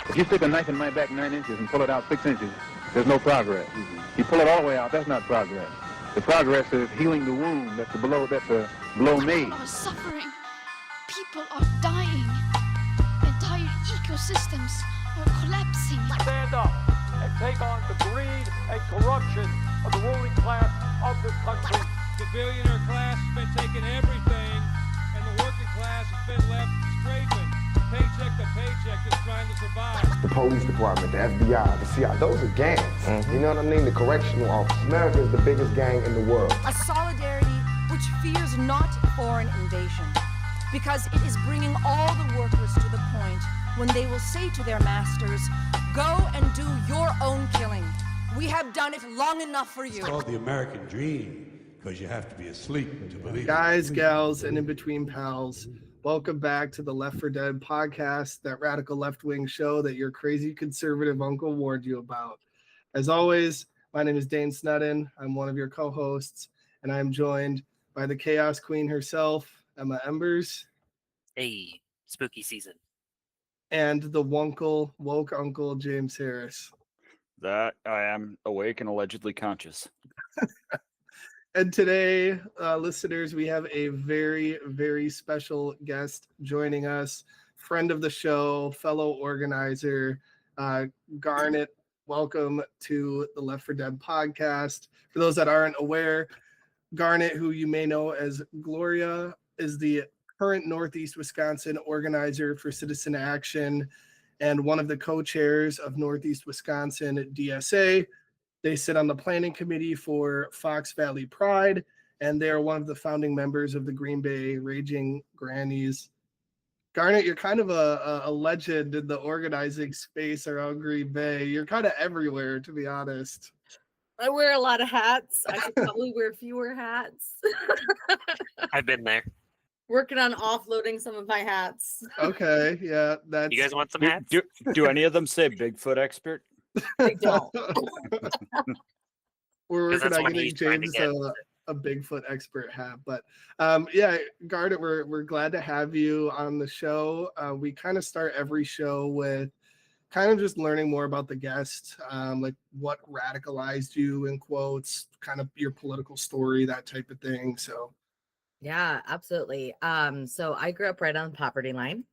If you stick a knife in my back 9 inches and pull it out 6 inches, there's no progress. You pull it all the way out, that's not progress. The progress is healing the wound that's a blow made. People are suffering. People are dying. Entire ecosystems are collapsing. Stand up and take on the greed and corruption of the ruling class of this country. The billionaire class has been taking everything, and the working class has been left scraping, paycheck to paycheck, just trying to survive. The police department, the FBI, the CIA, those are gangs. You know what I mean? The correctional office. America is the biggest gang in the world. A solidarity which fears not foreign invasion, because it is bringing all the workers to the point when they will say to their masters, go and do your own killing. We have done it long enough for you. It's called the American dream because you have to be asleep to believe it. Guys, gals, and in between pals, welcome back to the Left 4 Dead podcast, that radical left-wing show that your crazy conservative uncle warned you about. As always, my name is Dane Snedden. I'm one of your co-hosts, and I'm joined by the Chaos Queen herself, Emma Embers. Hey, spooky season. And the woke uncle, James Harris. That I am awake and allegedly conscious. And today, listeners, we have a very, very special guest joining us, friend of the show, fellow organizer, Garnet. Welcome to the Left 4 Dead podcast. For those that aren't aware, Garnet, who you may know as Gloria, is the current Northeast Wisconsin organizer for Citizen Action and one of the co-chairs of Northeast Wisconsin DSA. They sit on the planning committee for Fox Valley Pride, and they are one of the founding members of the Green Bay Raging Grannies. Garnet, you're kind of a legend in the organizing space around Green Bay. You're kind of everywhere, to be honest. I wear a lot of hats. I should probably wear fewer hats. I've been there. Working on offloading some of my hats. Okay, yeah. You guys want some hats? Do any of them say Bigfoot expert? They don't. We're working that's on what getting he's trying to James a Bigfoot expert hat. But yeah, Garnet, we're glad to have you on the show. We kind of start every show with kind of just learning more about the guest, like what radicalized you, in quotes, kind of your political story, that type of thing. So Yeah, absolutely. So I grew up right on the poverty line.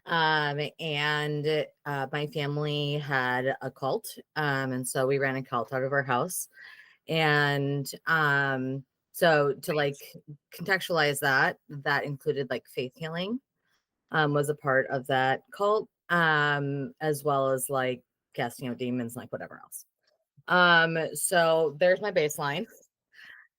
And my family had a cult. And so we ran a cult out of our house. And so to like contextualize that included like faith healing was a part of that cult, as well as like casting out demons, like whatever else. So there's my baseline.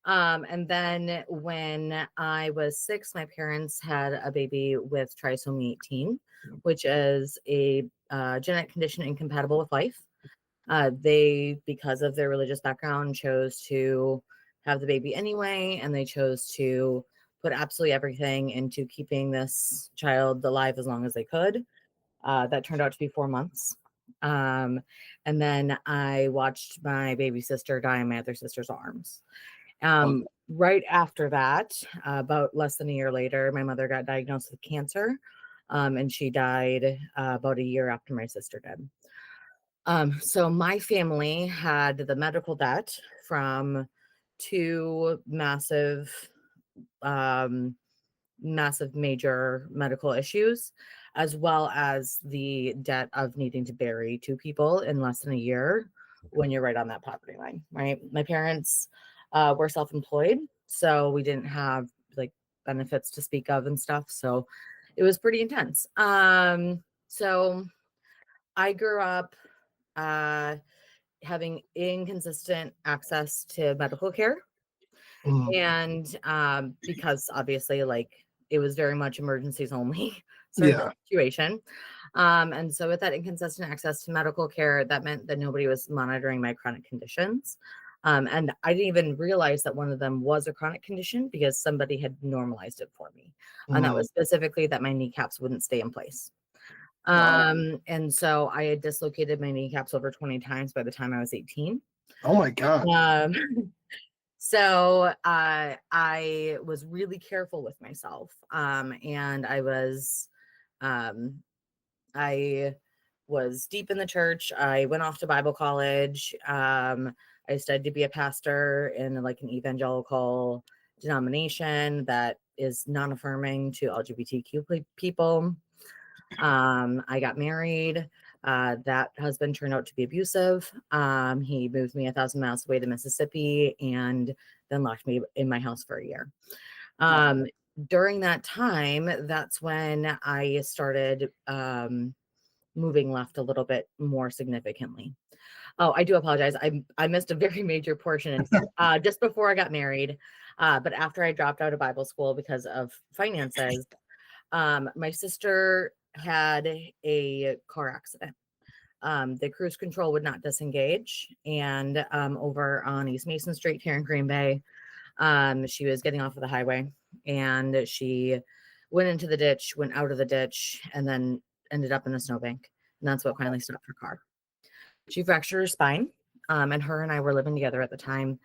And then when I was 6, my parents had a baby with trisomy 18, which is a genetic condition incompatible with life. They, because of their religious background, chose to have the baby anyway, and they chose to put absolutely everything into keeping this child alive as long as they could. That turned out to be 4 months. And then I watched my baby sister die in my other sister's arms. Right after that, about less than a year later, my mother got diagnosed with cancer, and she died about a year after my sister did. So my family had the medical debt from 2 massive major medical issues, as well as the debt of needing to bury 2 people in less than a year when you're right on that poverty line, right? My parents were self-employed, so we didn't have like benefits to speak of and stuff. So it was pretty intense. So I grew up having inconsistent access to medical care. And because obviously like it was very much emergencies only sort of situation. And so with that inconsistent access to medical care, that meant that nobody was monitoring my chronic conditions. And I didn't even realize that one of them was a chronic condition because somebody had normalized it for me. And that was specifically that my kneecaps wouldn't stay in place. And so I had dislocated my kneecaps over 20 times by the time I was 18. Oh my God. So I was really careful with myself. And I was, I was deep in the church. I went off to Bible college. I studied to be a pastor in like an evangelical denomination that is non-affirming to LGBTQ people. I got married. That husband turned out to be abusive. He moved me 1,000 miles away to Mississippi and then locked me in my house for a year. During that time, that's when I started moving left a little bit more significantly. Oh, I do apologize. I missed a very major portion just before I got married. But after I dropped out of Bible school because of finances, my sister had a car accident. The cruise control would not disengage. And over on East Mason Street here in Green Bay, she was getting off of the highway and she went into the ditch, went out of the ditch, and then ended up in a snowbank. And that's what finally stopped her car. She fractured her spine. And her and I were living together at the time.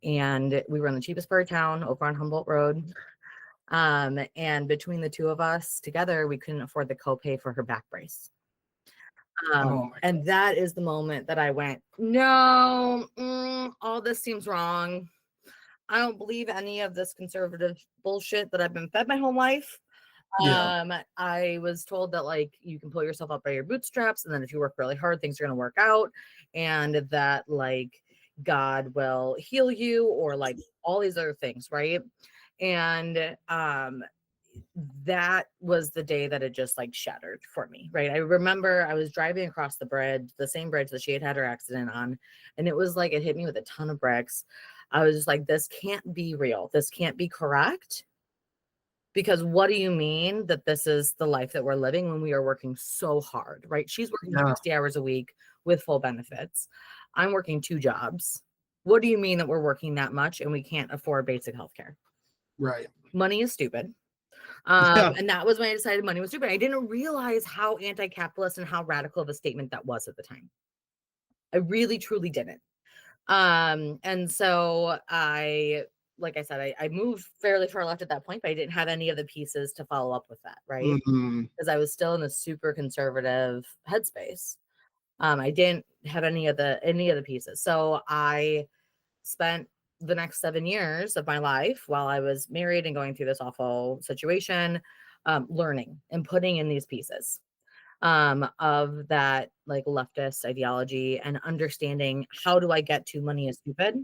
And we were in the cheapest part of town over on Humboldt Road. And between the two of us together, we couldn't afford the copay for her back brace. And that is the moment that I went, no, all this seems wrong. I don't believe any of this conservative bullshit that I've been fed my whole life. I was told that like you can pull yourself up by your bootstraps, and then if you work really hard, things are going to work out, and that like God will heal you, or like all these other things, right? And that was the day that it just like shattered for me, right? I remember I was driving across the bridge, the same bridge that she had her accident on, and it was like it hit me with a ton of bricks. I was just like, this can't be real. This can't be correct. Because what do you mean that this is the life that we're living when we are working so hard, right? She's working 60 hours a week with full benefits. I'm working 2 jobs. What do you mean that we're working that much and we can't afford basic health care? Right. Money is stupid. And that was when I decided money was stupid. I didn't realize how anti-capitalist and how radical of a statement that was at the time. I really, truly didn't. And so like I said, I moved fairly far left at that point, but I didn't have any of the pieces to follow up with that, right? Because I was still in a super conservative headspace. I didn't have any of the pieces. So I spent the next 7 years of my life while I was married and going through this awful situation, learning and putting in these pieces of that like leftist ideology and understanding how do I get to money is stupid,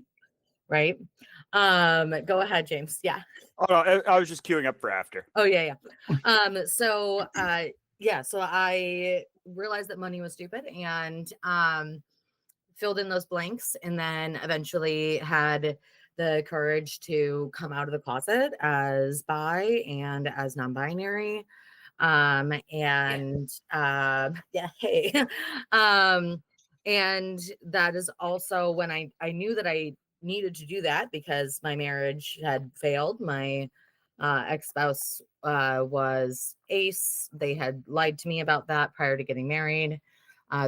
right? Go ahead, James. Yeah. Oh, no, I was just queuing up for after. Oh yeah. So I realized that money was stupid and filled in those blanks, and then eventually had the courage to come out of the closet as bi and as non-binary. And that is also when I knew that I needed to do that because my marriage had failed. My ex-spouse was ace. They had lied to me about that prior to getting married.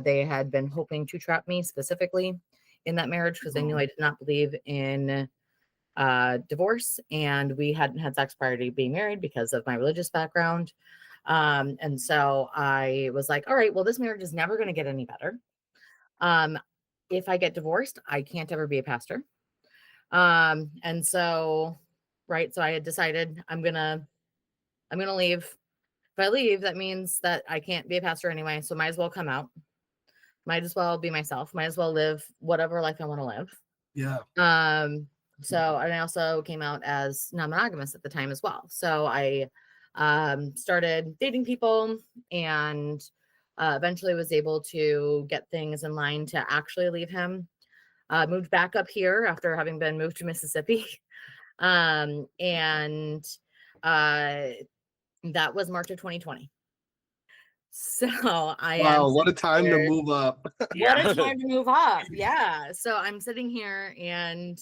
They had been hoping to trap me specifically in that marriage because they knew I did not believe in divorce, and we hadn't had sex prior to being married because of my religious background. And so I was like, all right, well, this marriage is never going to get any better. If I get divorced, I can't ever be a pastor. And so, right. So I had decided I'm going to leave. If I leave, that means that I can't be a pastor anyway. So might as well come out. Might as well be myself. Might as well live whatever life I want to live. Yeah. So, and I also came out as non-monogamous at the time as well. So I started dating people and eventually was able to get things in line to actually leave him. Moved back up here after having been moved to Mississippi. And that was March of 2020. So what a time to move up. What a time to move up. Yeah. So I'm sitting here and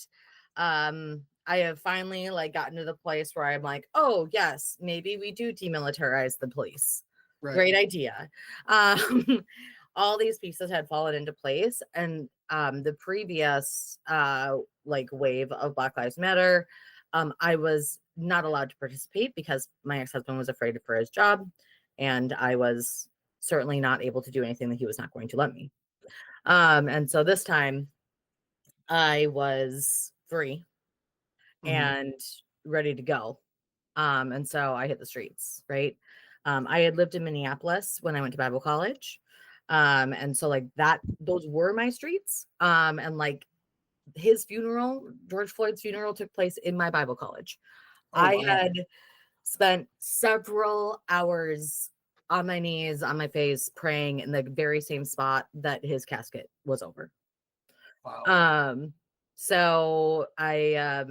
I have finally like gotten to the place where I'm like, oh yes, maybe we do demilitarize the police. Right. Great idea. All these pieces had fallen into place, and the previous like wave of Black Lives Matter, I was not allowed to participate because my ex-husband was afraid for his job, and I was certainly not able to do anything that he was not going to let me. And so this time I was free and ready to go. And so I hit the streets, right? I had lived in Minneapolis when I went to Bible college. And so like those were my streets. And like his funeral, George Floyd's funeral, took place in my Bible college. I had spent several hours on my knees, on my face, praying in the very same spot that his casket was over. Wow. So I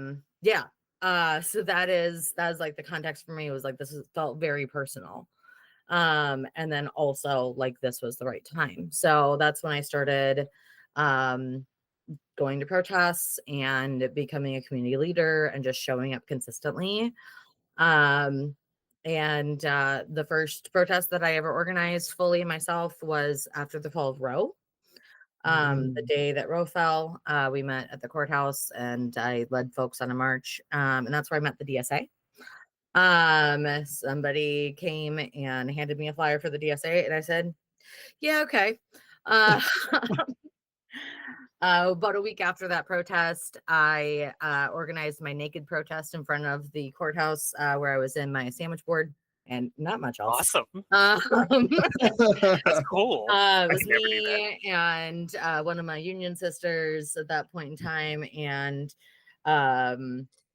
so that is like the context for me. Was like felt very personal. And then also like this was the right time. So that's when I started going to protests and becoming a community leader and just showing up consistently. And the first protest that I ever organized fully myself was after the fall of Roe. The day that Roe fell, we met at the courthouse and I led folks on a march. And that's where I met the DSA. Somebody came and handed me a flyer for the DSA and I said, yeah, okay. About a week after that protest, I organized my naked protest in front of the courthouse where I was in my sandwich board and not much else. Awesome. That's cool. It was me and one of my union sisters at that point in time, and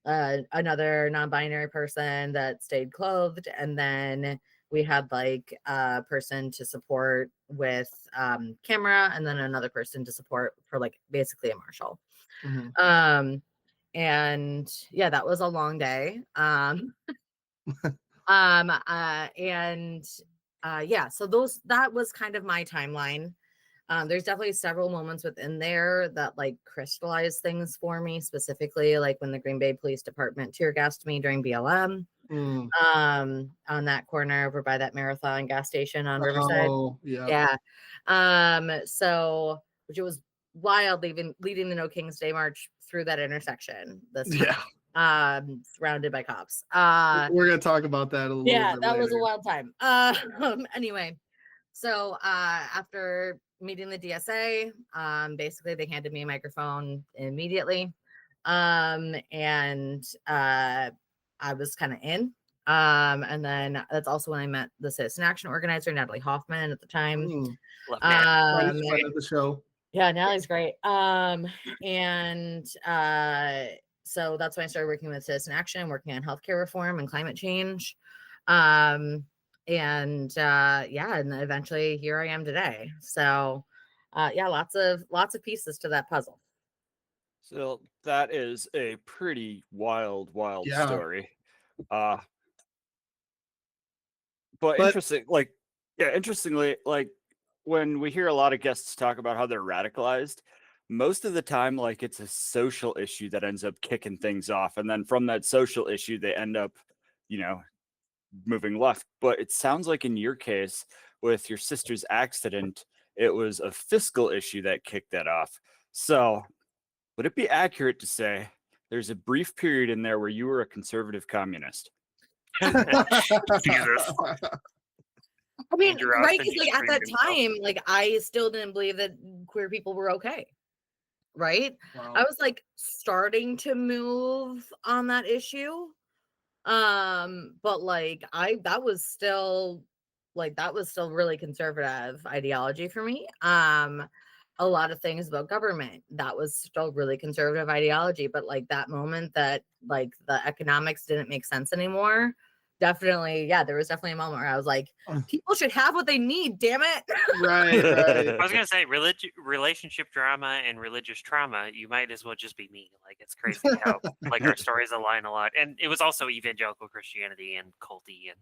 another non-binary person that stayed clothed, and then we had like a person to support with camera, and then another person to support for like basically a marshal. And yeah, that was a long day. So that was kind of my timeline. There's definitely several moments within there that like crystallized things for me, specifically like when the Green Bay Police Department tear gassed me during BLM. On that corner over by that Marathon gas station on Riverside. So which it was wild leading the NoKings Day March through that intersection this time, surrounded by cops. We're gonna talk about that a little bit that later. was a wild time. Anyway, so after meeting the DSA, basically they handed me a microphone immediately. I was kind of in. And then that's also when I met the Citizen Action organizer, Natalie Hoffman, at the time. Love Natalie. Friend of the show. Yeah, Natalie's great. So that's when I started working with Citizen Action, working on healthcare reform and climate change. And then eventually here I am today. So lots of pieces to that puzzle. So that is a pretty wild story. But interestingly, like when we hear a lot of guests talk about how they're radicalized, most of the time, like it's a social issue that ends up kicking things off. And then from that social issue, they end up, moving left. But it sounds like in your case, with your sister's accident, it was a fiscal issue that kicked that off. So would it be accurate to say there's a brief period in there where you were a conservative communist? Jesus. I mean, right? Because like at that time, like I still didn't believe that queer people were okay. Right? Wow. I was like starting to move on that issue. But like that was still really conservative ideology for me. A lot of things about government, that was still really conservative ideology, but like that moment that like the economics didn't make sense anymore, definitely, there was definitely a moment where I was like, people should have what they need, damn it. Right. I was gonna say relationship drama and religious trauma, you might as well just be me. Like it's crazy how like our stories align a lot. And it was also evangelical Christianity and culty and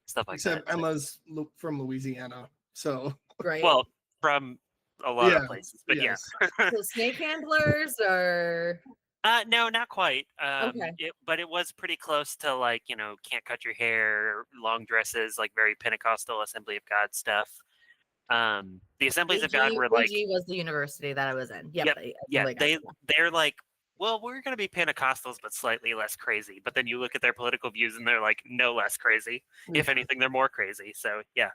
stuff like that. Except Emma's from Louisiana, so right. Well, from a lot of places, but yes. So snake handlers or no, not quite. Okay. But it was pretty close to like, can't cut your hair, long dresses, like very Pentecostal Assembly of God stuff. The Assemblies of God were like was the university that I was in. Yep. They're like, well, we're going to be Pentecostals, but slightly less crazy. But then you look at their political views and they're like, no less crazy. If anything, they're more crazy. So, yeah.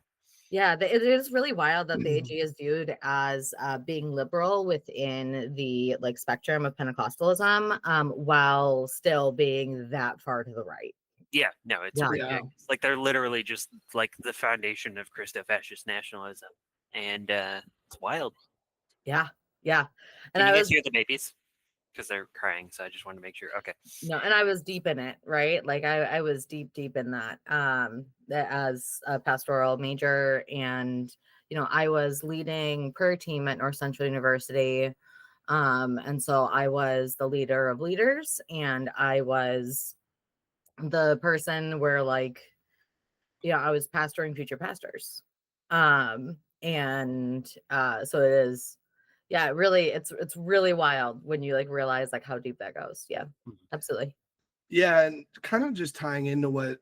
Yeah, it is really wild that the AG is viewed as being liberal within the like spectrum of Pentecostalism, while still being that far to the right. Yeah, no, it's Yeah. ridiculous. Like they're literally just like the foundation of Christo-fascist nationalism, and it's wild. Yeah, yeah. And Can you I guys was hear the babies? Because they're crying, so I just wanted to make sure. Okay. no, and I was deep in it, right? Like I was deep in that as a pastoral major, and you know, I was leading prayer team at North Central University. And so I was the leader of leaders, and I was the person where like, yeah, I was pastoring future pastors. And so it is, yeah, really, it's really wild when you like realize like how deep that goes. Yeah, absolutely. Yeah, and kind of just tying into what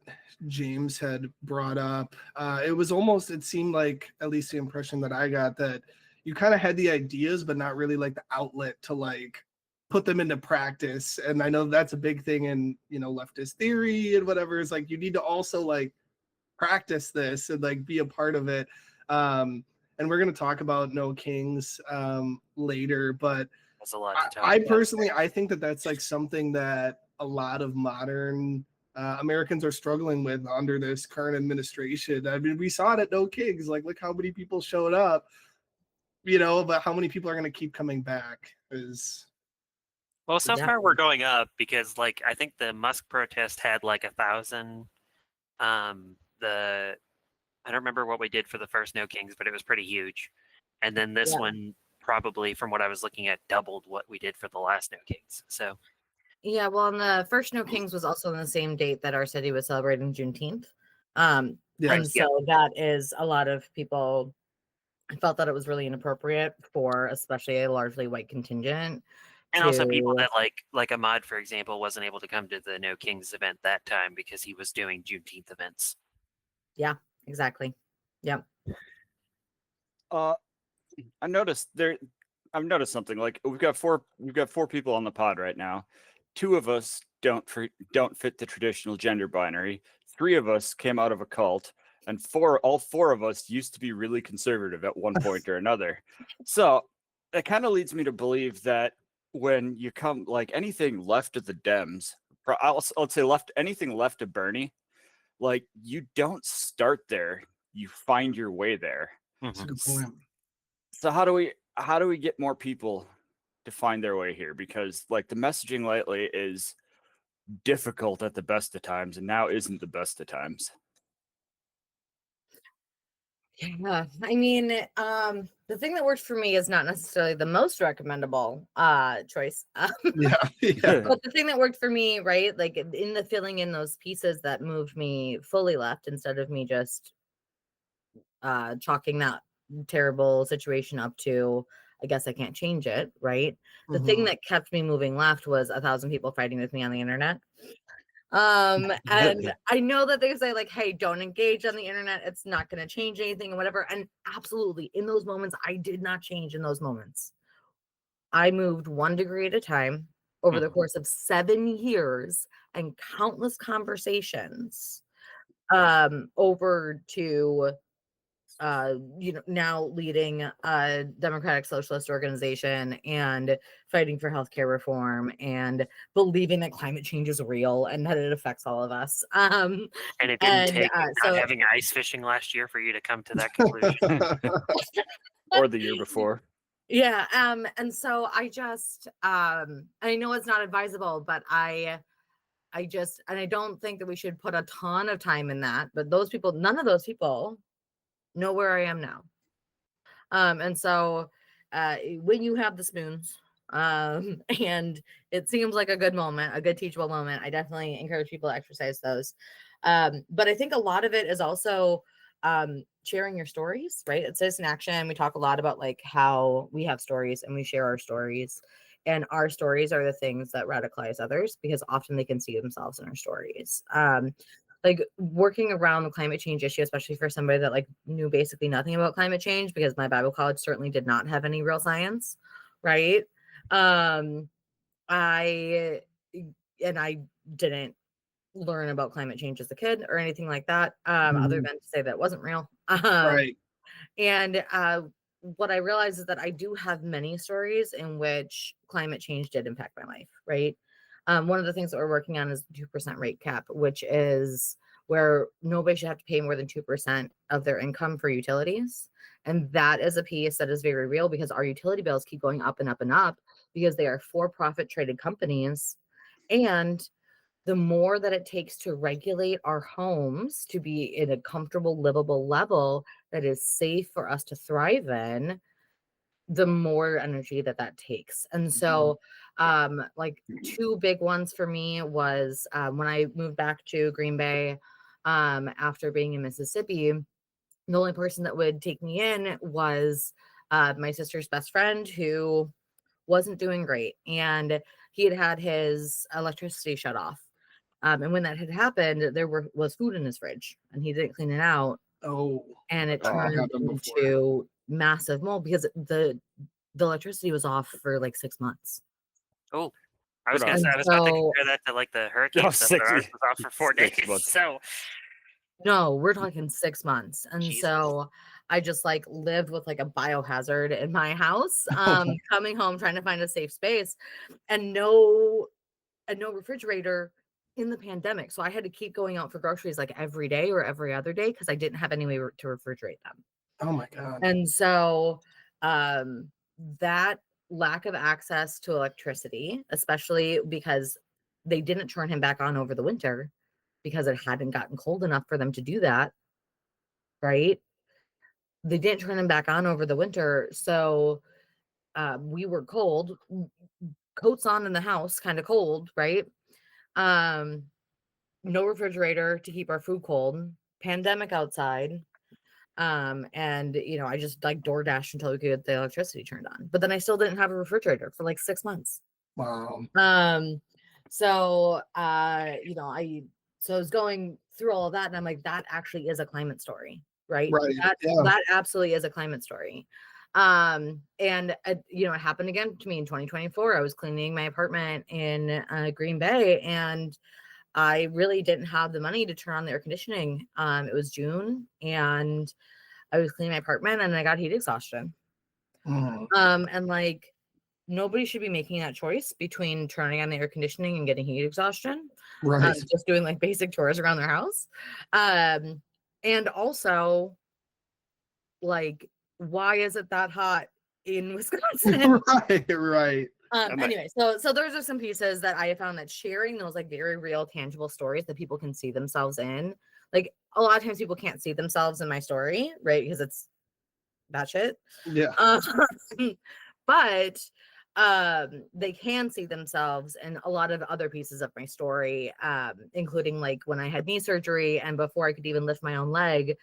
James had brought up, it seemed like, at least the impression that I got, that you kind of had the ideas, but not really like the outlet to like put them into practice. And I know that's a big thing in, you know, leftist theory and whatever. Is like you need to also like practice this and like be a part of it. And we're going to talk about NoKings later, but That's a lot to talk I about. personally, I think that that's like something that a lot of modern Americans are struggling with under this current administration. I mean, we saw it at NoKings. Like, look how many people showed up, you know, but how many people are going to keep coming back is. Well, so far we're going up because, like, I think the Musk protest had like 1,000. I don't remember what we did for the first NoKings, but it was pretty huge. And then this one probably, from what I was looking at, doubled what we did for the last NoKings. So. Yeah, well, and the first NoKings was also on the same date that our city was celebrating Juneteenth. And so that is a lot of people felt that it was really inappropriate for especially a largely white contingent. And also people that like Ahmad, for example, wasn't able to come to the NoKings event that time because he was doing Juneteenth events. Yeah, exactly. Yeah. I've noticed something. Like we've got four people on the pod right now. 2 of us don't fit the traditional gender binary. 3 of us came out of a cult, and all 4 of us used to be really conservative at one point or another. So it kind of leads me to believe that when you come like anything left of the Dems, I'll say anything left of Bernie, like you don't start there, you find your way there. That's a good point. So how do we get more people to find their way here? Because like the messaging lately is difficult at the best of times, and now isn't the best of times. Yeah, I mean, the thing that worked for me is not necessarily the most recommendable choice. Yeah. But the thing that worked for me, right, like in the filling in those pieces that moved me fully left instead of me just chalking that terrible situation up to, I guess I can't change it, right? The thing that kept me moving left was 1,000 people fighting with me on the internet. And I know that they say like, hey, don't engage on the internet, it's not going to change anything and whatever. And absolutely, in those moments, I did not change in those moments. I moved 1 degree at a time over the course of 7 years and countless conversations over to now leading a democratic socialist organization and fighting for healthcare reform and believing that climate change is real and that it affects all of us. And it didn't take not having ice fishing last year for you to come to that conclusion. Or the year before. Yeah. And so I just I know it's not advisable, but I don't think that we should put a ton of time in that. But none of those people know where I am now. And so when you have the spoons, and it seems like a good moment, a good teachable moment, I definitely encourage people to exercise those. But I think a lot of it is also sharing your stories, right? At Citizen Action, we talk a lot about like how we have stories and we share our stories. And our stories are the things that radicalize others because often they can see themselves in our stories. Like working around the climate change issue, especially for somebody that like knew basically nothing about climate change, because my Bible college certainly did not have any real science, right? I didn't learn about climate change as a kid or anything like that, other than to say that it wasn't real. Right. And what I realized is that I do have many stories in which climate change did impact my life, right? One of the things that we're working on is the 2% rate cap, which is where nobody should have to pay more than 2% of their income for utilities. And that is a piece that is very real because our utility bills keep going up and up and up because they are for-profit traded companies. And the more that it takes to regulate our homes to be in a comfortable, livable level that is safe for us to thrive in, the more energy that takes. And so like two big ones for me was when I moved back to Green Bay after being in Mississippi, the only person that would take me in was my sister's best friend who wasn't doing great. And he had his electricity shut off. And when that had happened, there was food in his fridge and he didn't clean it out. Oh, and it turned into massive mold because the electricity was off for like 6 months. Oh, I was about to compare that to like the hurricane stuff. That ours was off for 4 days. So no, we're talking 6 months. And so I just like lived with like a biohazard in my house, coming home, trying to find a safe space and no refrigerator in the pandemic. So I had to keep going out for groceries like every day or every other day because I didn't have any way to refrigerate them. Oh my God. And so that lack of access to electricity, especially because they didn't turn him back on over the winter because it hadn't gotten cold enough for them to do that. Right. They didn't turn him back on over the winter. So we were cold, coats on in the house, kind of cold. Right. No refrigerator to keep our food cold, pandemic outside. And you know, I just like DoorDash until we could get the electricity turned on. But then I still didn't have a refrigerator for like 6 months. Wow. So you know, I was going through all of that and I'm like, that actually is a climate story, right? That absolutely is a climate story. And you know, it happened again to me in 2024. I was cleaning my apartment in Green Bay and I really didn't have the money to turn on the air conditioning. It was June and I was cleaning my apartment and I got heat exhaustion. And like nobody should be making that choice between turning on the air conditioning and getting heat exhaustion. Right. Just doing like basic chores around their house. And also like, why is it that hot in Wisconsin? Right. Anyway, so those are some pieces that I have found that sharing those like very real, tangible stories that people can see themselves in. Like a lot of times people can't see themselves in my story, right? Because it's that shit. Yeah. But they can see themselves in a lot of other pieces of my story, including like when I had knee surgery and before I could even lift my own leg,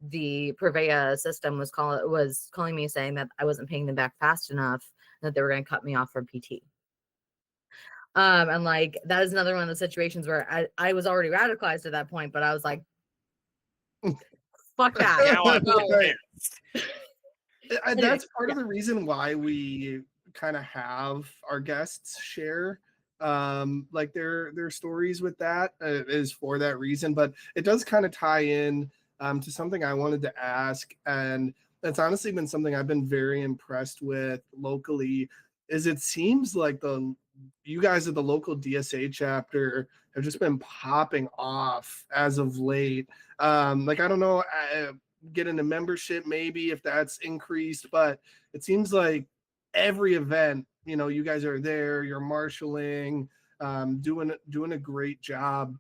the Prevea system was calling me saying that I wasn't paying them back fast enough, that they were going to cut me off from PT. And like that is another one of the situations where I was already radicalized at that point, but I was like, fuck that. And that's part of the reason why we kind of have our guests share like their stories with that is for that reason. But it does kind of tie in to something I wanted to ask, and that's honestly been something I've been very impressed with locally, is it seems like you guys at the local DSA chapter have just been popping off as of late. Like, I don't know, get into membership maybe if that's increased, but it seems like every event, you know, you guys are there, you're marshaling, doing a great job.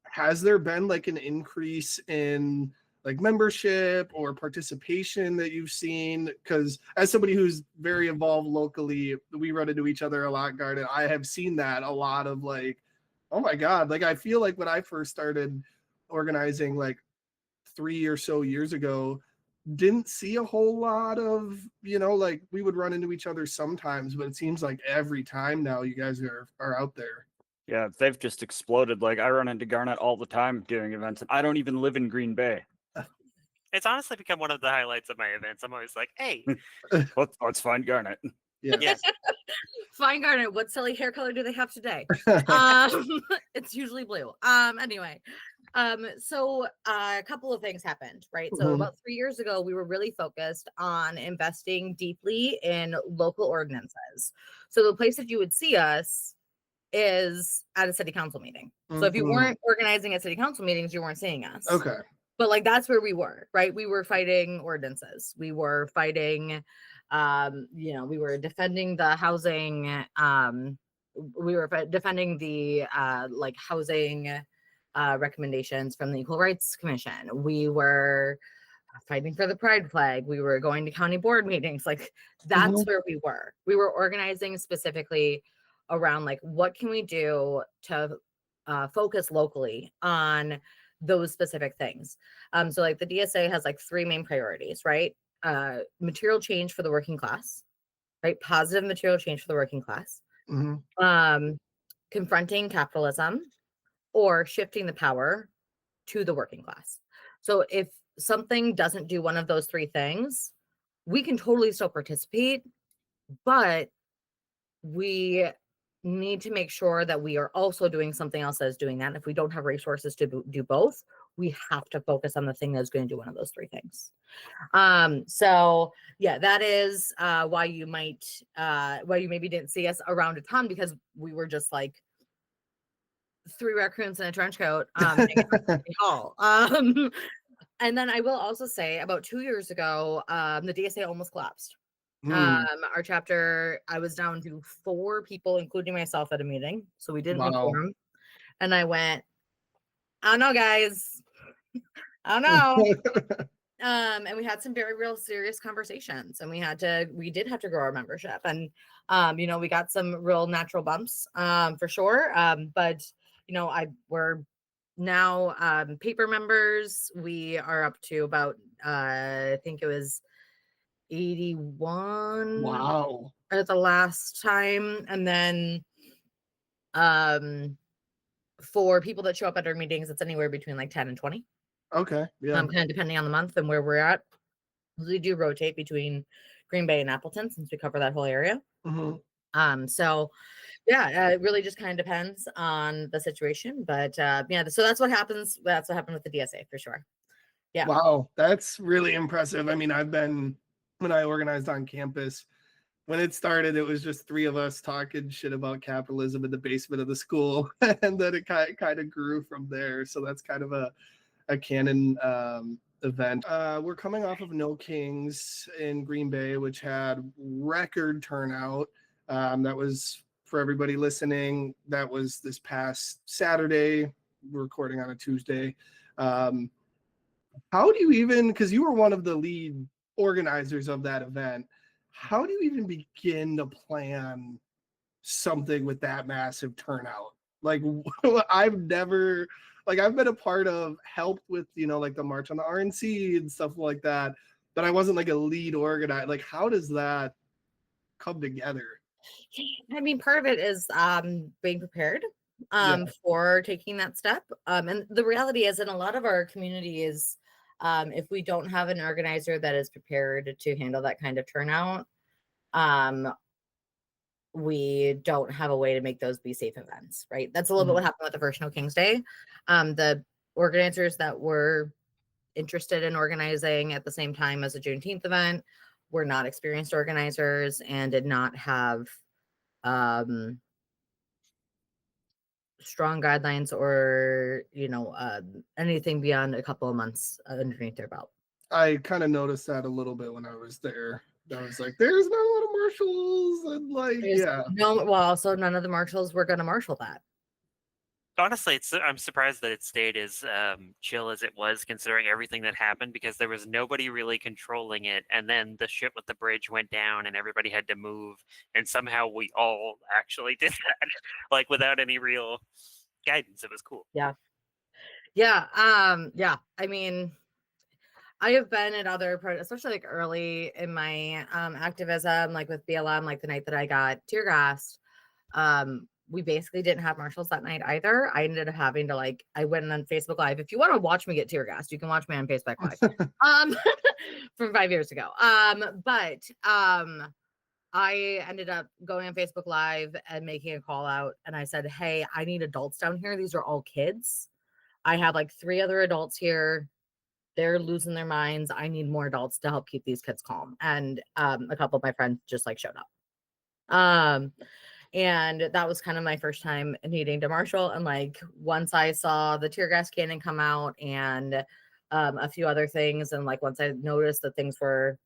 Has there been like an increase in like membership or participation that you've seen? Because as somebody who's very involved locally, we run into each other a lot, Garnet. I have seen that a lot of like, oh my God, like I feel like when I first started organizing like 3 or so years ago, didn't see a whole lot of, you know, like we would run into each other sometimes, but it seems like every time now you guys are out there. Yeah, they've just exploded. Like I run into Garnet all the time doing events, and I don't even live in Green Bay. It's honestly become one of the highlights of my events. I'm always like, hey, let's find Garnet. Yes. Find Garnet. What silly hair color do they have today? It's usually blue. Anyway. So a couple of things happened, right? So Mhm. about 3 years ago, we were really focused on investing deeply in local ordinances. So the place that you would see us is at a city council meeting. So if you Mhm. weren't organizing at city council meetings, you weren't seeing us. Okay. But like that's where we were, right? We were fighting ordinances. We were fighting, we were defending the housing. We were defending the like housing recommendations from the Equal Rights Commission. We were fighting for the pride flag. We were going to county board meetings. Like that's where we were. We were organizing specifically around like what can we do to focus locally on those specific things. So like the DSA has like 3 main priorities, right? Material change for the working class, right? Positive material change for the working class. Mhm. Confronting capitalism or shifting the power to the working class. So if something doesn't do one of those 3 things, we can totally still participate, but we need to make sure that we are also doing something else that is doing that. And if we don't have resources to do both, we have to focus on the thing that's going to do one of those 3 things. So yeah, that is why you maybe didn't see us around a ton, because we were just like 3 raccoons in a trench coat hanging out at City Hall. And then I will also say about 2 years ago, the DSA almost collapsed. Our chapter, I was down to 4 people, including myself, at a meeting. So we didn't make Wow. quorum. And I went, I don't know, guys. I don't know. And we had some very real serious conversations, and we did have to grow our membership. And we got some real natural bumps for sure. But we're now paper members. We are up to about I think it was 81 Wow. at the last time. And then for people that show up at our meetings, it's anywhere between like 10 and 20. Okay. Yeah. Kind of depending on the month and where we're at. We do rotate between Green Bay and Appleton since we cover that whole area. So yeah, it really just kind of depends on the situation. But yeah, so that's what happens. That's what happened with the DSA for sure. Yeah. Wow, that's really impressive. I mean, when I organized on campus, when it started, it was just 3 of us talking shit about capitalism in the basement of the school, and then it kind of grew from there. So that's kind of a canon event. We're coming off of NoKings in Green Bay, which had record turnout. That was, for everybody listening, that was this past Saturday. We're recording on a Tuesday. How do you even, because you were one of the lead organizers of that event, how do you even begin to plan something with that massive turnout? Like, I've been a part of, helped with, like the March on the RNC and stuff like that, but I wasn't like a lead organizer. Like, how does that come together? I mean, part of it is being prepared for taking that step. And the reality is, in a lot of our community is, if we don't have an organizer that is prepared to handle that kind of turnout, we don't have a way to make those be safe events, right? That's a little bit what happened with the first NoKings Day. The organizers that were interested in organizing at the same time as a Juneteenth event were not experienced organizers and did not have strong guidelines or anything beyond a couple of months underneath their belt. I kind of noticed that a little bit when I was there. I was like, there's not a lot of marshals, and So none of the marshals were going to marshal that. Honestly, I'm surprised that it stayed as chill as it was, considering everything that happened, because there was nobody really controlling it. And then the shit with the bridge went down and everybody had to move. And somehow we all actually did that, like without any real guidance. It was cool. Yeah. Yeah. I mean, I have been at other, especially like early in my activism, like with BLM, like the night that I got tear gassed. We basically didn't have marshals that night either. I ended up having to I went on Facebook Live. If you want to watch me get tear gassed, you can watch me on Facebook Live from 5 years ago. But I ended up going on Facebook Live and making a call out. And I said, hey, I need adults down here. These are all kids. I have like 3 other adults here. They're losing their minds. I need more adults to help keep these kids calm. And a couple of my friends just like showed up. And that was kind of my first time needing to marshal. And like once I saw the tear gas cannon come out and a few other things, and like once I noticed that things were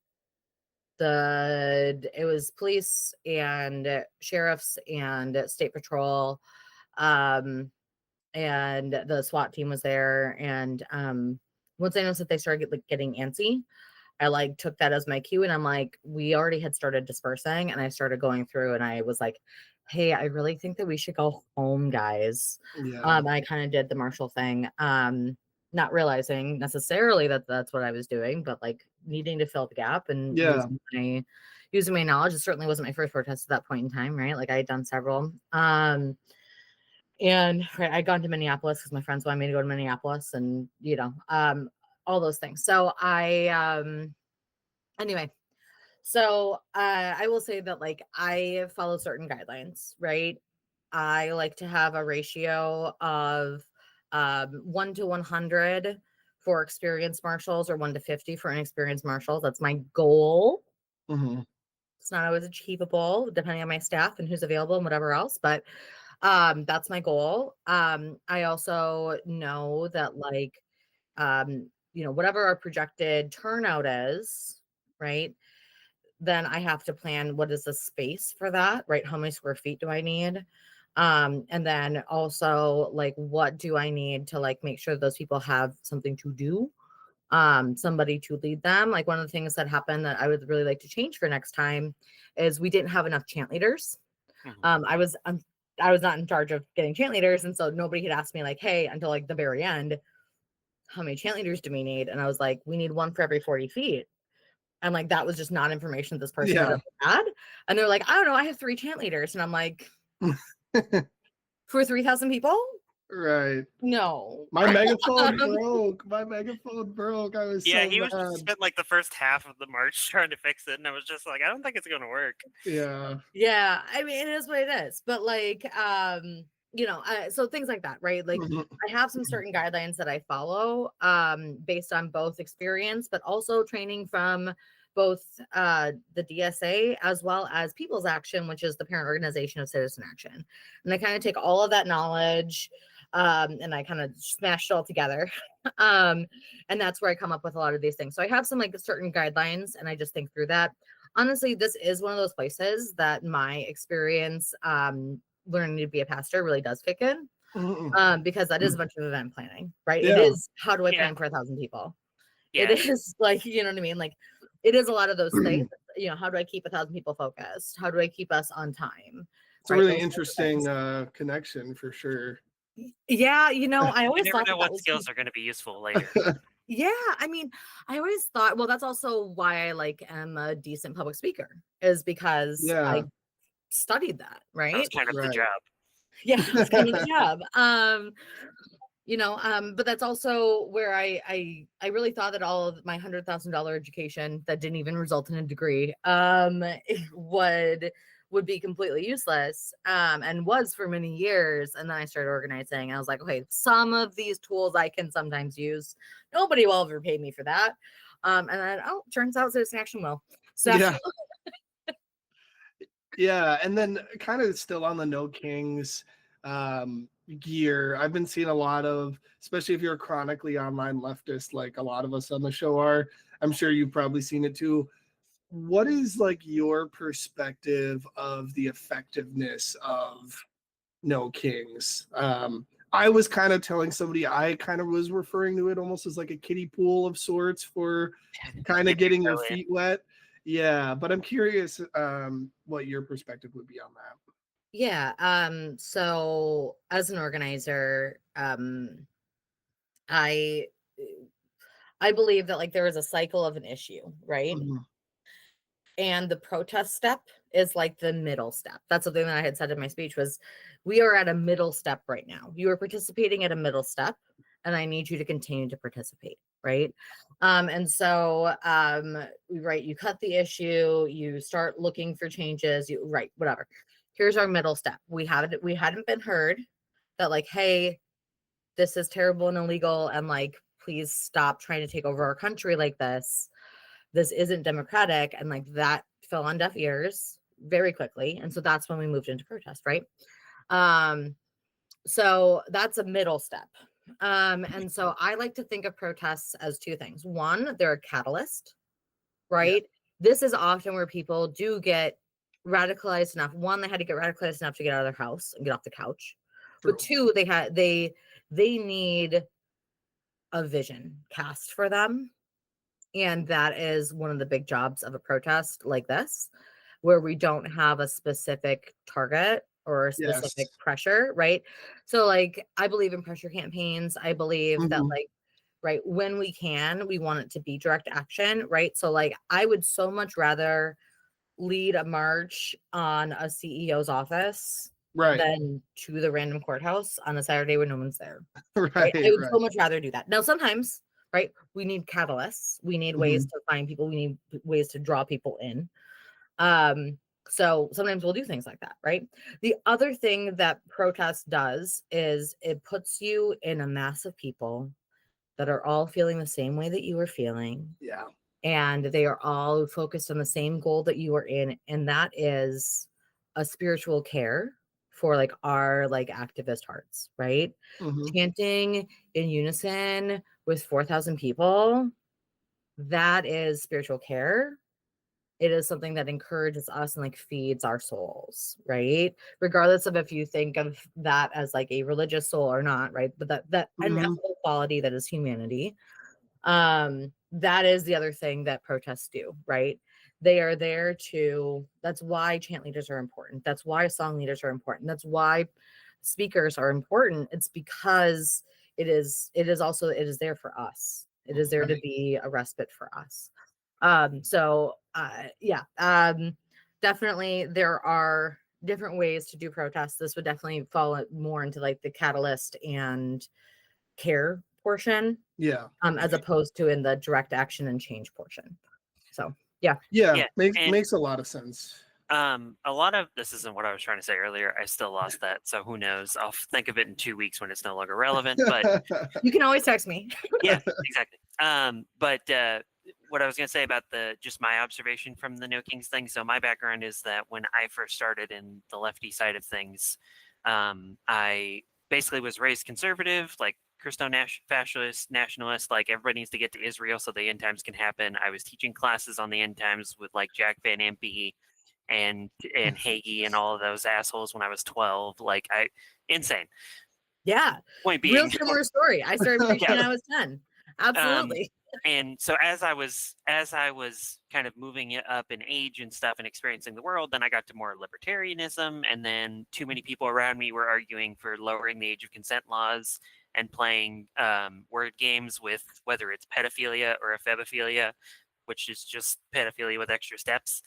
it was police and sheriffs and state patrol, and the SWAT team was there. And once I noticed that they started getting antsy, I like took that as my cue, and I'm like, we already had started dispersing, and I started going through, and I was like, hey, I really think that we should go home, guys. Yeah. I kind of did the Marshall thing, not realizing necessarily that that's what I was doing, but like needing to fill the gap and using my knowledge. It certainly wasn't my first protest at that point in time, right? Like I had done several. And right, I'd gone to Minneapolis because my friends wanted me to go to Minneapolis, and all those things. So anyway, so I will say that like I follow certain guidelines, right? I like to have a ratio of 1 to 100 for experienced marshals, or 1 to 50 for inexperienced marshals. That's my goal. Mm-hmm. It's not always achievable depending on my staff and who's available and whatever else, but that's my goal. I also know that like whatever our projected turnout is, right, then I have to plan what is the space for that, right? How many square feet do I need? And then also like what do I need to like make sure those people have something to do, somebody to lead them. Like one of the things that happened that I would really like to change for next time is we didn't have enough chant leaders. I was not in charge of getting chant leaders, and so nobody had asked me like, hey, until like the very end, how many chant leaders do we need? And I was like, we need 1 for every 40 feet. And like that was just not information this person had ever had. And they're like, I don't know, I have 3 chant leaders. And I'm like, for 3,000 people? Right. No. My megaphone broke. I was he mad. was spent like the first half of the march trying to fix it, and I was just like, I don't think it's gonna work. Yeah. Yeah. I mean, it is what it is. But like, so things like that, right? Like I have some certain guidelines that I follow based on both experience, but also training from both the DSA as well as People's Action, which is the parent organization of Citizen Action. And I kind of take all of that knowledge and I kind of smashed it all together. And that's where I come up with a lot of these things. So I have some like certain guidelines, and I just think through that. Honestly, this is one of those places that my experience learning to be a pastor really does kick in, because that is a bunch of event planning, right? Yeah. It is, how do I plan for 1,000 people? It is like, you know what I mean? Like it is a lot of those things. How do I keep 1,000 people focused? How do I keep us on time? It's a really interesting connection for sure. Yeah, I always never thought know what skills are going to be useful later. Yeah, I mean, I always thought, well, that's also why I am a decent public speaker, is because I studied that, right? That's kind of the job. Yeah, that's kind of the job. But that's also where I really thought that all of my $100,000 education that didn't even result in a degree would be completely useless, and was for many years. And then I started organizing. I was like, okay, some of these tools I can sometimes use. Nobody will ever pay me for that. And then, turns out Citizen Action will. So yeah. And then kind of still on the NoKings gear, I've been seeing a lot of, especially if you're a chronically online leftist, like a lot of us on the show are, I'm sure you've probably seen it too. What is like your perspective of the effectiveness of NoKings? I was kind of telling somebody, I kind of was referring to it almost as like a kiddie pool of sorts for kind of getting your feet wet. Yeah, but I'm curious what your perspective would be on that. Yeah. So as an organizer, I believe that like there is a cycle of an issue, right? And the protest step is like the middle step. That's something that I had said in my speech, was we are at a middle step right now. You are participating at a middle step, and I need you to continue to participate, right? And so, right, you cut the issue, you start looking for changes, whatever. Here's our middle step. We hadn't been heard that like, hey, this is terrible and illegal, and like, please stop trying to take over our country like this. This isn't democratic. And like, that fell on deaf ears very quickly. And so that's when we moved into protest, right? So that's a middle step. And so I like to think of protests as two things. One, they're a catalyst, right? Yeah. This is often where people do get radicalized enough. One, they had to get radicalized enough to get out of their house and get off the couch. True. But two, they need a vision cast for them. And that is one of the big jobs of a protest like this, where we don't have a specific target or a specific pressure, right? So like, I believe in pressure campaigns. I believe that like, right, when we can, we want it to be direct action, right? So like, I would so much rather lead a march on a CEO's office than to the random courthouse on a Saturday when no one's there. Right? I would so much rather do that. Now, sometimes, right, we need catalysts. We need ways to find people. We need ways to draw people in. So sometimes we'll do things like that, right? The other thing that protest does is it puts you in a mass of people that are all feeling the same way that you were feeling. Yeah. And they are all focused on the same goal that you are in. And that is a spiritual care for like our like activist hearts, right? Chanting in unison with 4,000 people, that is spiritual care. It is something that encourages us and like feeds our souls, right? Regardless of if you think of that as like a religious soul or not, right? But that an ethical quality that is humanity. That is the other thing that protests do, right? They are there to, that's why chant leaders are important. That's why song leaders are important. That's why speakers are important. It's because it is there for us. It is there to be a respite for us. Definitely there are different ways to do protests. This would definitely fall more into like the catalyst and care portion. Yeah. As opposed to in the direct action and change portion. So makes a lot of sense. A lot of this isn't what I was trying to say earlier. I still lost that, so who knows? I'll think of it in 2 weeks when it's no longer relevant. But you can always text me. Yeah, exactly. But what I was going to say about just my observation from the NoKings thing. So my background is that when I first started in the lefty side of things, I basically was raised conservative, like Christo-fascist, nationalist, like everybody needs to get to Israel so the end times can happen. I was teaching classes on the end times with like Jack Van Impe and Hagee and all of those assholes when I was 12. Like insane. Yeah. Point being, real similar story. I started preaching when I was 10. Absolutely. And so as I was kind of moving up in age and stuff and experiencing the world, then I got to more libertarianism, and then too many people around me were arguing for lowering the age of consent laws and playing word games with whether it's pedophilia or ephebophilia, which is just pedophilia with extra steps.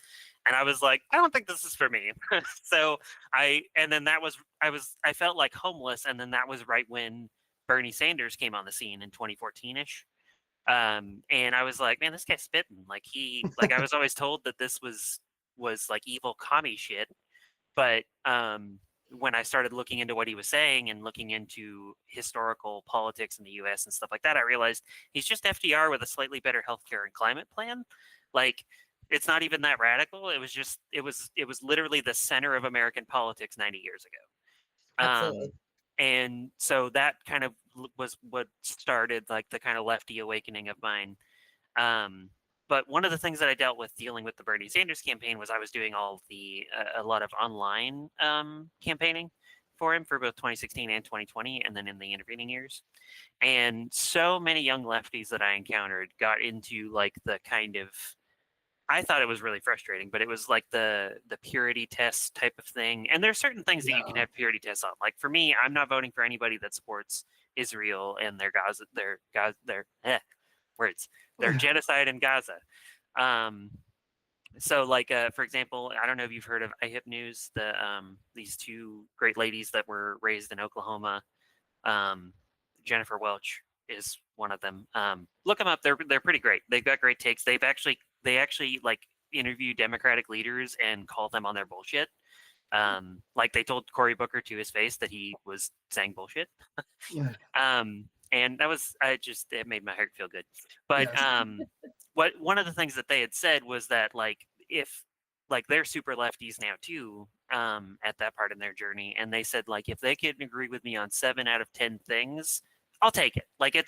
And I was like, I don't think this is for me. So I felt like homeless. And then that was right when Bernie Sanders came on the scene in 2014-ish. And I was like, man, this guy's spitting. Like I was always told that this was like evil commie shit. But when I started looking into what he was saying and looking into historical politics in the US and stuff like that, I realized he's just FDR with a slightly better healthcare and climate plan. Like, it's not even that radical. It was literally the center of American politics 90 years ago. Absolutely. And so that kind of was what started like the kind of lefty awakening of mine. But one of the things that I dealt with dealing with the Bernie Sanders campaign was I was doing a lot of online campaigning for him for both 2016 and 2020, and then in the intervening years. And so many young lefties that I encountered got into like the kind of, I thought it was really frustrating, but it was like the purity test type of thing. And there's certain things that you can have purity tests on. Like for me, I'm not voting for anybody that supports Israel and their genocide in Gaza. So like for example, I don't know if you've heard of IHIP News, these two great ladies that were raised in Oklahoma. Jennifer Welch is one of them. Look them up. They're pretty great. They've got great takes. They actually like interview Democratic leaders and call them on their bullshit. Like they told Cory Booker to his face that he was saying bullshit. And that was, it made my heart feel good. But one of the things that they had said was that like if like they're super lefties now too, at that part in their journey, and they said like if they can agree with me on 7 out of 10 things, I'll take it. Like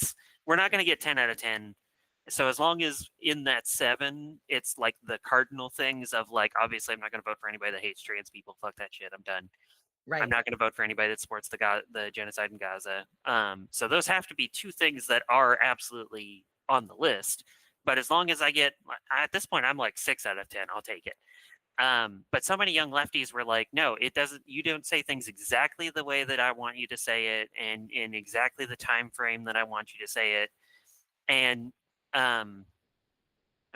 we're not going to get 10 out of 10. So as long as in that 7, it's like the cardinal things of like, obviously I'm not going to vote for anybody that hates trans people. Fuck that shit. I'm done. Right. I'm not going to vote for anybody that supports the genocide in Gaza. So those have to be 2 things that are absolutely on the list. But as long as I get, at this point, I'm like 6 out of 10, I'll take it. But so many young lefties were like, no, it doesn't, you don't say things exactly the way that I want you to say it and in exactly the time frame that I want you to say it. And I'm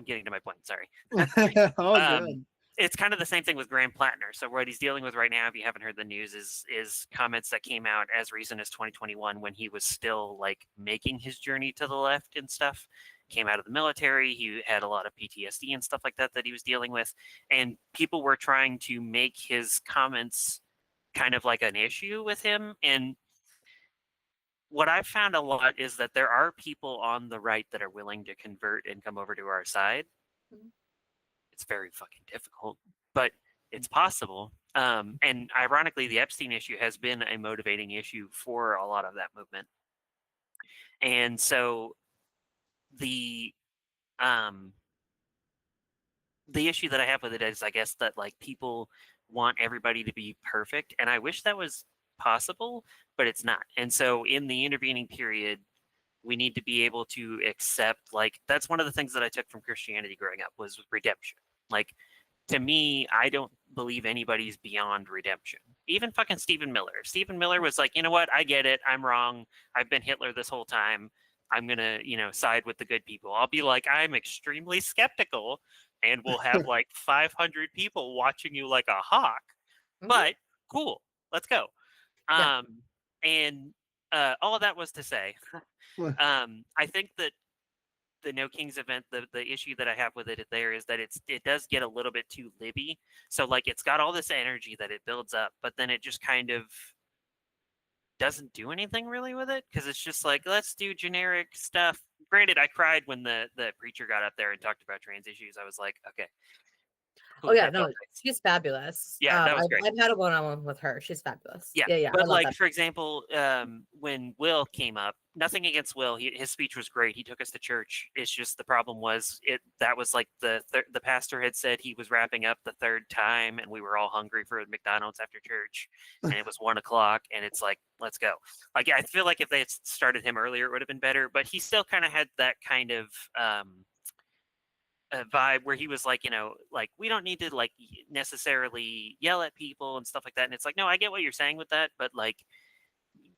getting to my point, sorry. Good. It's kind of the same thing with Graham Platner. So what he's dealing with right now, if you haven't heard the news, is comments that came out as recent as 2021 when he was still like making his journey to the left and stuff. Came out of the military. He had a lot of PTSD and stuff like that he was dealing with. And people were trying to make his comments kind of like an issue with him. And what I've found a lot is that there are people on the right that are willing to convert and come over to our side. It's very fucking difficult, but it's possible. And ironically, the Epstein issue has been a motivating issue for a lot of that movement. And so the issue that I have with it is, I guess, that like people want everybody to be perfect, and I wish that was possible, but it's not. And so in the intervening period, we need to be able to accept, like, that's one of the things that I took from Christianity growing up was redemption. Like, to me, I don't believe anybody's beyond redemption. Even fucking Stephen Miller. Stephen Miller was like, you know what? I get it. I'm wrong. I've been Hitler this whole time. I'm going to, side with the good people. I'll be like, I'm extremely skeptical, and we'll have like 500 people watching you like a hawk. But cool. Let's go. And all of that was to say, I think that the NoKings event, the issue that I have with it there is that it does get a little bit too libby. So like it's got all this energy that it builds up, but then it just kind of doesn't do anything really with it, because it's just like, let's do generic stuff. Granted, I cried when the preacher got up there and talked about trans issues. I was like, okay. Oh yeah, no, she's fabulous. Yeah, that was great. I've had a one-on-one with her. She's fabulous. Yeah. Yeah. But like, for example, when Will came up, nothing against Will, his speech was great. He took us to church. It's just the problem was that was like the pastor had said he was wrapping up the 3rd time, and we were all hungry for McDonald's after church, and it was 1:00, and it's like, let's go. Like, I feel like if they had started him earlier, it would have been better. But he still kind of had that kind of a vibe where he was like, like, we don't need to like necessarily yell at people and stuff like that. And it's like, no, I get what you're saying with that, but like,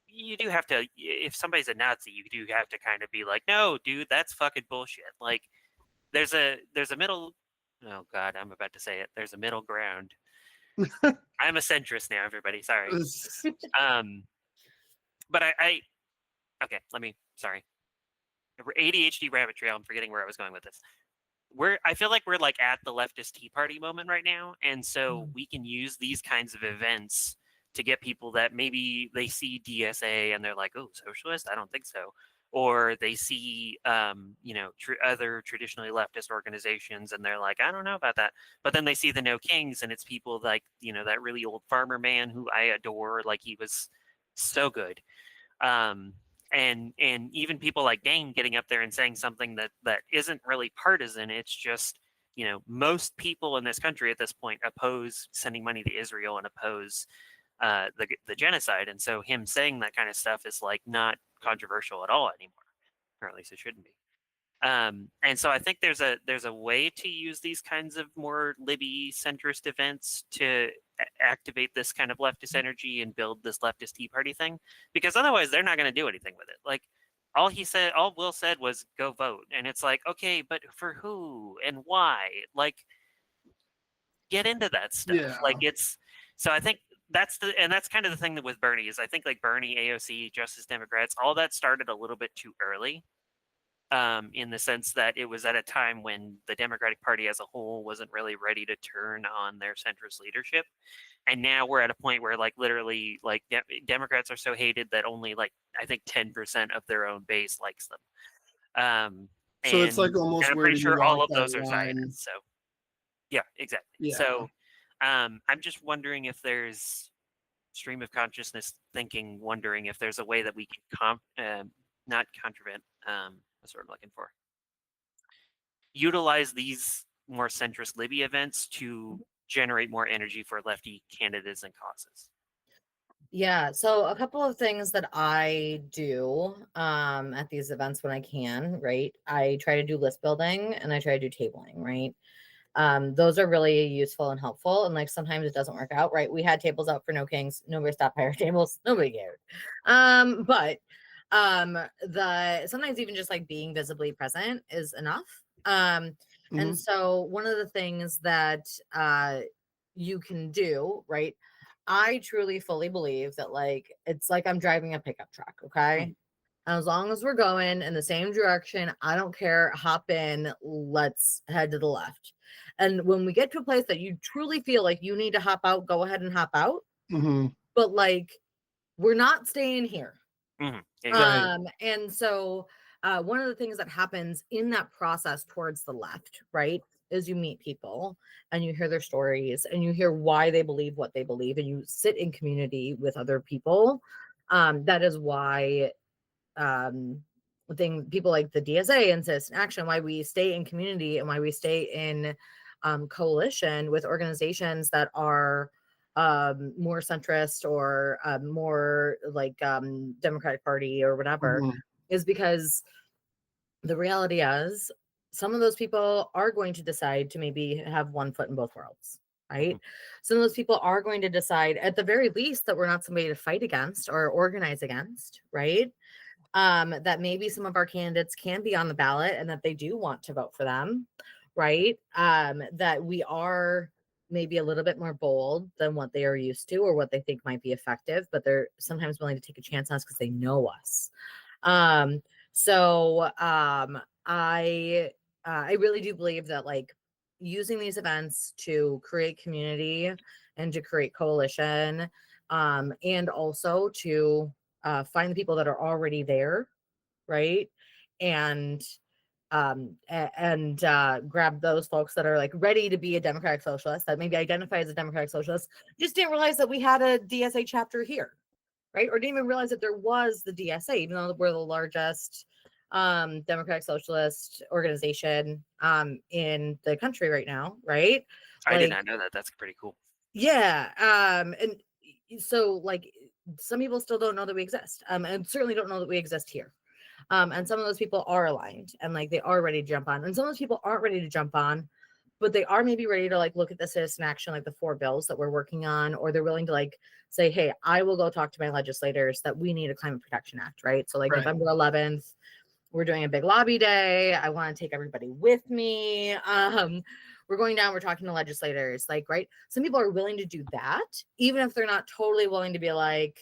you do have to, if somebody's a Nazi, you do have to kind of be like, no, dude, that's fucking bullshit. Like, there's a middle, oh God, I'm about to say it. There's a middle ground. I'm a centrist now, everybody. Sorry. But okay, sorry. ADHD rabbit trail. I'm forgetting where I was going with this. I feel like we're like at the leftist Tea Party moment right now. And so we can use these kinds of events to get people that maybe they see DSA and they're like, oh, socialist? I don't think so. Or they see, other traditionally leftist organizations and they're like, I don't know about that. But then they see the NoKings, and it's people like, that really old farmer man who I adore. Like, he was so good. And even people like Dane getting up there and saying something that isn't really partisan. It's just, most people in this country at this point oppose sending money to Israel and oppose the genocide. And so him saying that kind of stuff is like not controversial at all anymore, or at least it shouldn't be. And so I think there's a way to use these kinds of more Libby centrist events to activate this kind of leftist energy and build this leftist Tea Party thing, because otherwise they're not going to do anything with it. Like, all Will said was go vote, and it's like, okay, but for who and why? Like, get into that stuff. Yeah. Like, so I think that's kind of the thing that with Bernie is, I think like Bernie, AOC, Justice Democrats, all that started a little bit too early. in the sense that it was at a time when the Democratic Party as a whole wasn't really ready to turn on their centrist leadership. And now we're at a point where, like, literally, like, Democrats are so hated that only, like, I think 10% of their own base likes them. So it's like almost and I'm where pretty do you sure all walk of those that are line? Zionists. So, yeah, exactly. Yeah. So, I'm just wondering if there's stream of consciousness thinking, wondering if there's a way that we can not contravent. That's what I'm looking for. Utilize these more centrist Libby events to generate more energy for lefty candidates and causes. Yeah, so a couple of things that I do at these events when I can, right? I try to do list building and I try to do tabling, right? Those are really useful and helpful. And like sometimes it doesn't work out, right? We had tables out for NoKings. Nobody stopped by our tables. Nobody cared. But sometimes even just like being visibly present is enough. And so one of the things that you can do, right? I truly fully believe that like it's like I'm driving a pickup truck, okay? As long as we're going in the same direction, I don't care. Hop in, let's head to the left. And when we get to a place that you truly feel like you need to hop out, go ahead and hop out. But like, we're not staying here. And so one of the things that happens in that process towards the left, right, is you meet people and you hear their stories and you hear why they believe what they believe and you sit in community with other people. That is why people like the DSA and Citizen Action, why we stay in community and why we stay in coalition with organizations that are more centrist or more like Democratic Party or whatever, is because the reality is some of those people are going to decide to maybe have one foot in both worlds, right? Some of those people are going to decide at the very least that we're not somebody to fight against or organize against, right? That maybe some of our candidates can be on the ballot and that they do want to vote for them, right? That we are maybe a little bit more bold than what they are used to or what they think might be effective, but they're sometimes willing to take a chance on us because they know us. I really do believe that like using these events to create community and to create coalition, and also to find the people that are already there, right? And grab those folks that are like ready to be a Democratic Socialist, that maybe identify as a Democratic Socialist, just didn't realize that we had a DSA chapter here, right? Or didn't even realize that there was the DSA, even though we're the largest Democratic Socialist organization in the country right now, right? I did not know that. That's pretty cool. Yeah. And so like some people still don't know that we exist, and certainly don't know that we exist here. And some of those people are aligned and like they are ready to jump on. And some of those people aren't ready to jump on, but they are maybe ready to like look at the Citizen Action, like the 4 bills that we're working on, or they're willing to like say, hey, I will go talk to my legislators that we need a Climate Protection Act, right? So like November 11th, we're doing a big lobby day. I want to take everybody with me. We're going down, we're talking to legislators, like, right? Some people are willing to do that, even if they're not totally willing to be like,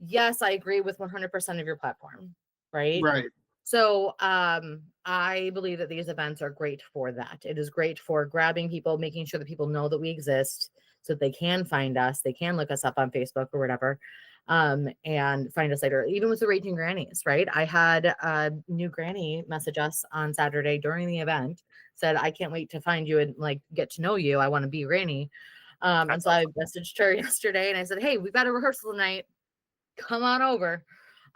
yes, I agree with 100% of your platform, right? Right. So I believe that these events are great for that. It is great for grabbing people, making sure that people know that we exist so that they can find us. They can look us up on Facebook or whatever, and find us later. Even with the Raging Grannies, right? I had a new granny message us on Saturday during the event, said, I can't wait to find you and like get to know you. I want to be granny. And so I messaged her yesterday and I said, hey, we've got a rehearsal tonight. Come on over.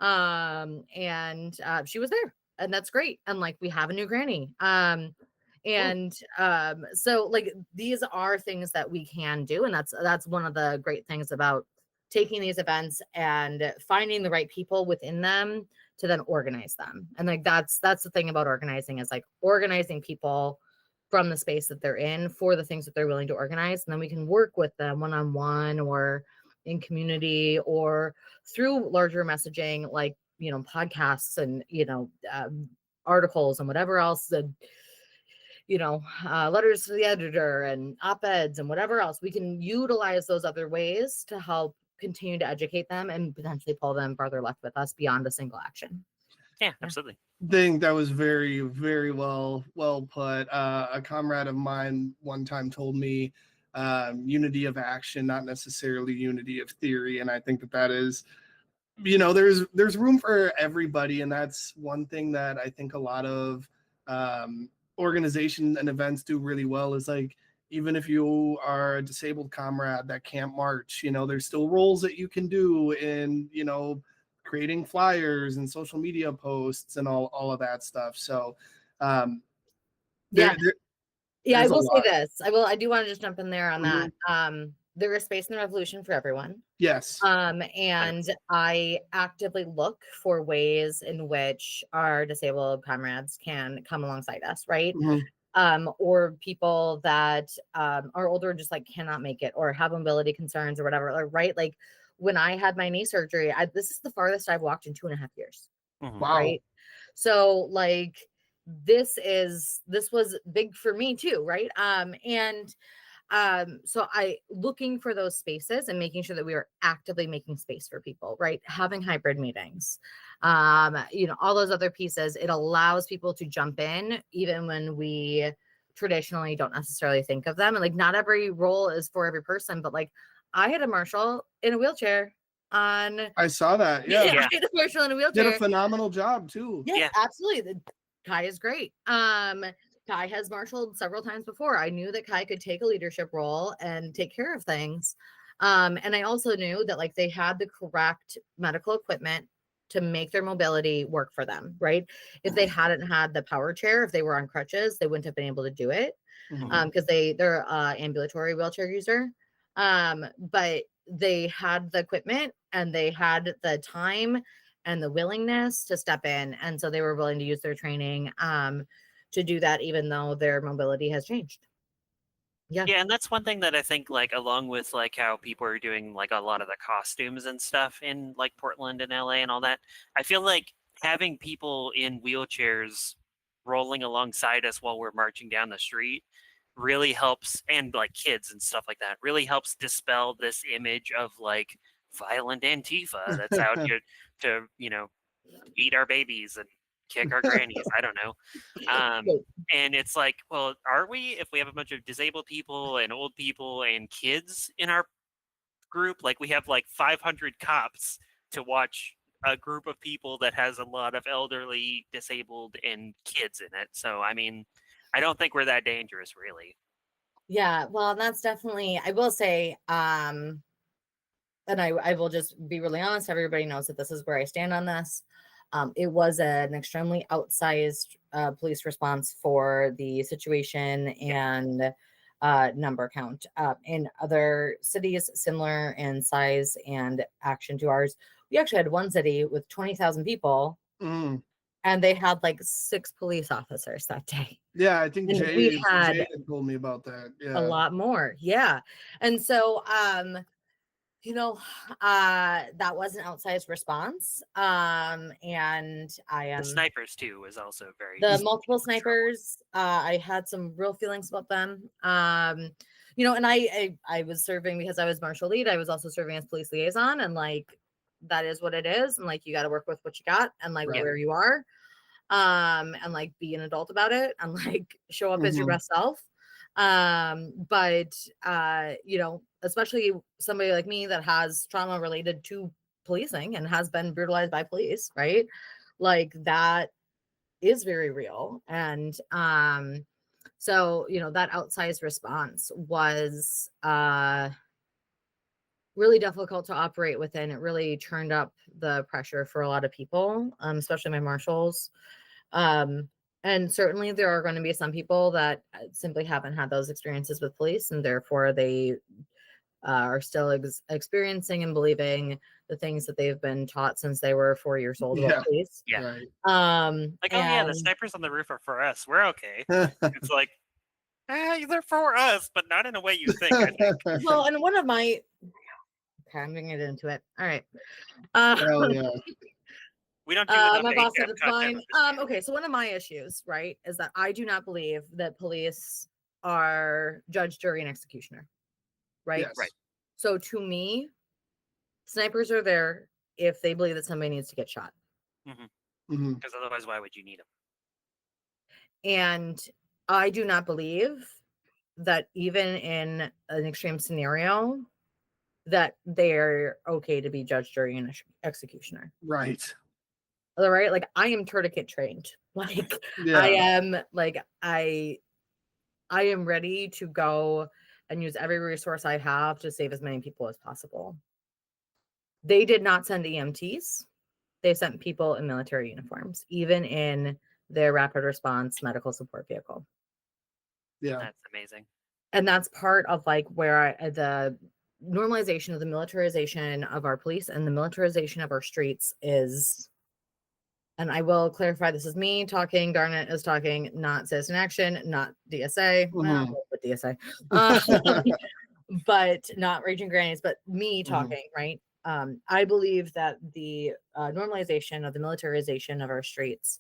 And she was there, and that's great. And like we have a new granny. So like these are things that we can do, and that's one of the great things about taking these events and finding the right people within them to then organize them. And like that's the thing about organizing, is like organizing people from the space that they're in for the things that they're willing to organize, and then we can work with them one-on-one or in community or through larger messaging, like, you know, podcasts and, you know, articles and whatever else, you know, letters to the editor and op-eds and whatever else. We can utilize those other ways to help continue to educate them and potentially pull them farther left with us beyond a single action. Yeah, absolutely. think that was very, very well put. A comrade of mine one time told me unity of action, not necessarily unity of theory. And I think that is, there's room for everybody. And that's one thing that I think a lot of organizations and events do really well is like, even if you are a disabled comrade that can't march, there's still roles that you can do in, creating flyers and social media posts and all of that stuff. So yeah, I will say lot. this. I do want to just jump in there on that. There is space in the revolution for everyone. Yes. And I actively look for ways in which our disabled comrades can come alongside us, right? Or people that are older and just like cannot make it or have mobility concerns or whatever, right? Like when I had my knee surgery, this is the farthest I've walked in 2.5 years. Wow. Right. So like this was big for me too, right? So I looking for those spaces and making sure that we are actively making space for people, right? Having hybrid meetings, all those other pieces, it allows people to jump in even when we traditionally don't necessarily think of them. And like not every role is for every person, but like I had a marshal in a wheelchair I saw that. Yeah. I had a marshal in a wheelchair. Did a phenomenal job too. Yeah, absolutely. Kai is great. Kai has marshaled several times before. I knew that Kai could take a leadership role and take care of things. And I also knew that like they had the correct medical equipment to make their mobility work for them, right? If they hadn't had the power chair, if they were on crutches, they wouldn't have been able to do it because they're ambulatory wheelchair user. But they had the equipment and they had the time and the willingness to step in. And so they were willing to use their training to do that, even though their mobility has changed. Yeah, and that's one thing that I think, like, along with like how people are doing like a lot of the costumes and stuff in like Portland and LA and all that, I feel like having people in wheelchairs rolling alongside us while we're marching down the street really helps, and like kids and stuff like that, really helps dispel this image of like violent Antifa that's out here to eat our babies and kick our grannies. I don't know. And it's like, well, are we, if we have a bunch of disabled people and old people and kids in our group? Like we have like 500 cops to watch a group of people that has a lot of elderly, disabled, and kids in it. So, I mean, I don't think we're that dangerous, really. Yeah, well, that's definitely, I will say, and I will just be really honest, everybody knows that this is where I stand on this. It was an extremely outsized police response for the situation and number count. In other cities similar in size and action to ours, we actually had one city with 20,000 people and they had like 6 police officers that day. Yeah, I think Jay had told me about that. Yeah, a lot more. Yeah. And so that was an outsized response. And I am the snipers too was also very the multiple snipers. I had some real feelings about them. And I was serving because I was marshal lead. I was also serving as police liaison, and like that is what it is. And like you got to work with what you got, and like where you are, and like be an adult about it, and like show up as your best self. But especially somebody like me that has trauma related to policing and has been brutalized by police, right? Like that is very real. And so that outsized response was really difficult to operate within. It really turned up the pressure for a lot of people, especially my marshals. And certainly there are going to be some people that simply haven't had those experiences with police, and therefore they are still experiencing and believing the things that they've been taught since they were 4 years old about police. Yeah. Right. The snipers on the roof are for us. We're okay. It's like, they're for us, but not in a way you think. I think. Well, and one of my I'm gonna get into it. All right. Hell yeah. We don't do my boss said it's fine. Okay, so one of my issues, right, is that I do not believe that police are judge, jury, and executioner. Right? Yes. Right. So to me, snipers are there if they believe that somebody needs to get shot. Because otherwise, why would you need them? And I do not believe that even in an extreme scenario that they're okay to be judge, jury, and executioner. Right. All right. Like I am tourniquet trained. Like Yeah. I am like I am ready to go and use every resource I have to save as many people as possible. They did not send EMTs. They sent people in military uniforms, even in their rapid response medical support vehicle. Yeah. That's amazing. And that's part of like where the normalization of the militarization of our police and the militarization of our streets is. And I will clarify, this is me talking, Garnet is talking, not Citizen Action, not DSA, well, but DSA, but not Raging Grannies, but me talking, right? I believe that the normalization of the militarization of our streets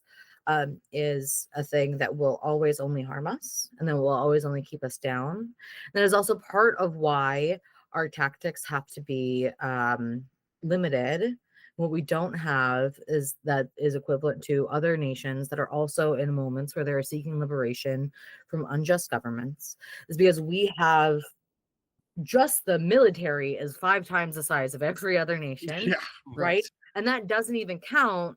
is a thing that will always only harm us and that will always only keep us down. And that is also part of why our tactics have to be limited. What we don't have is that is equivalent to other nations that are also in moments where they're seeking liberation from unjust governments, is because we have just the military is 5 times the size of every other nation. Yeah, right? And that doesn't even count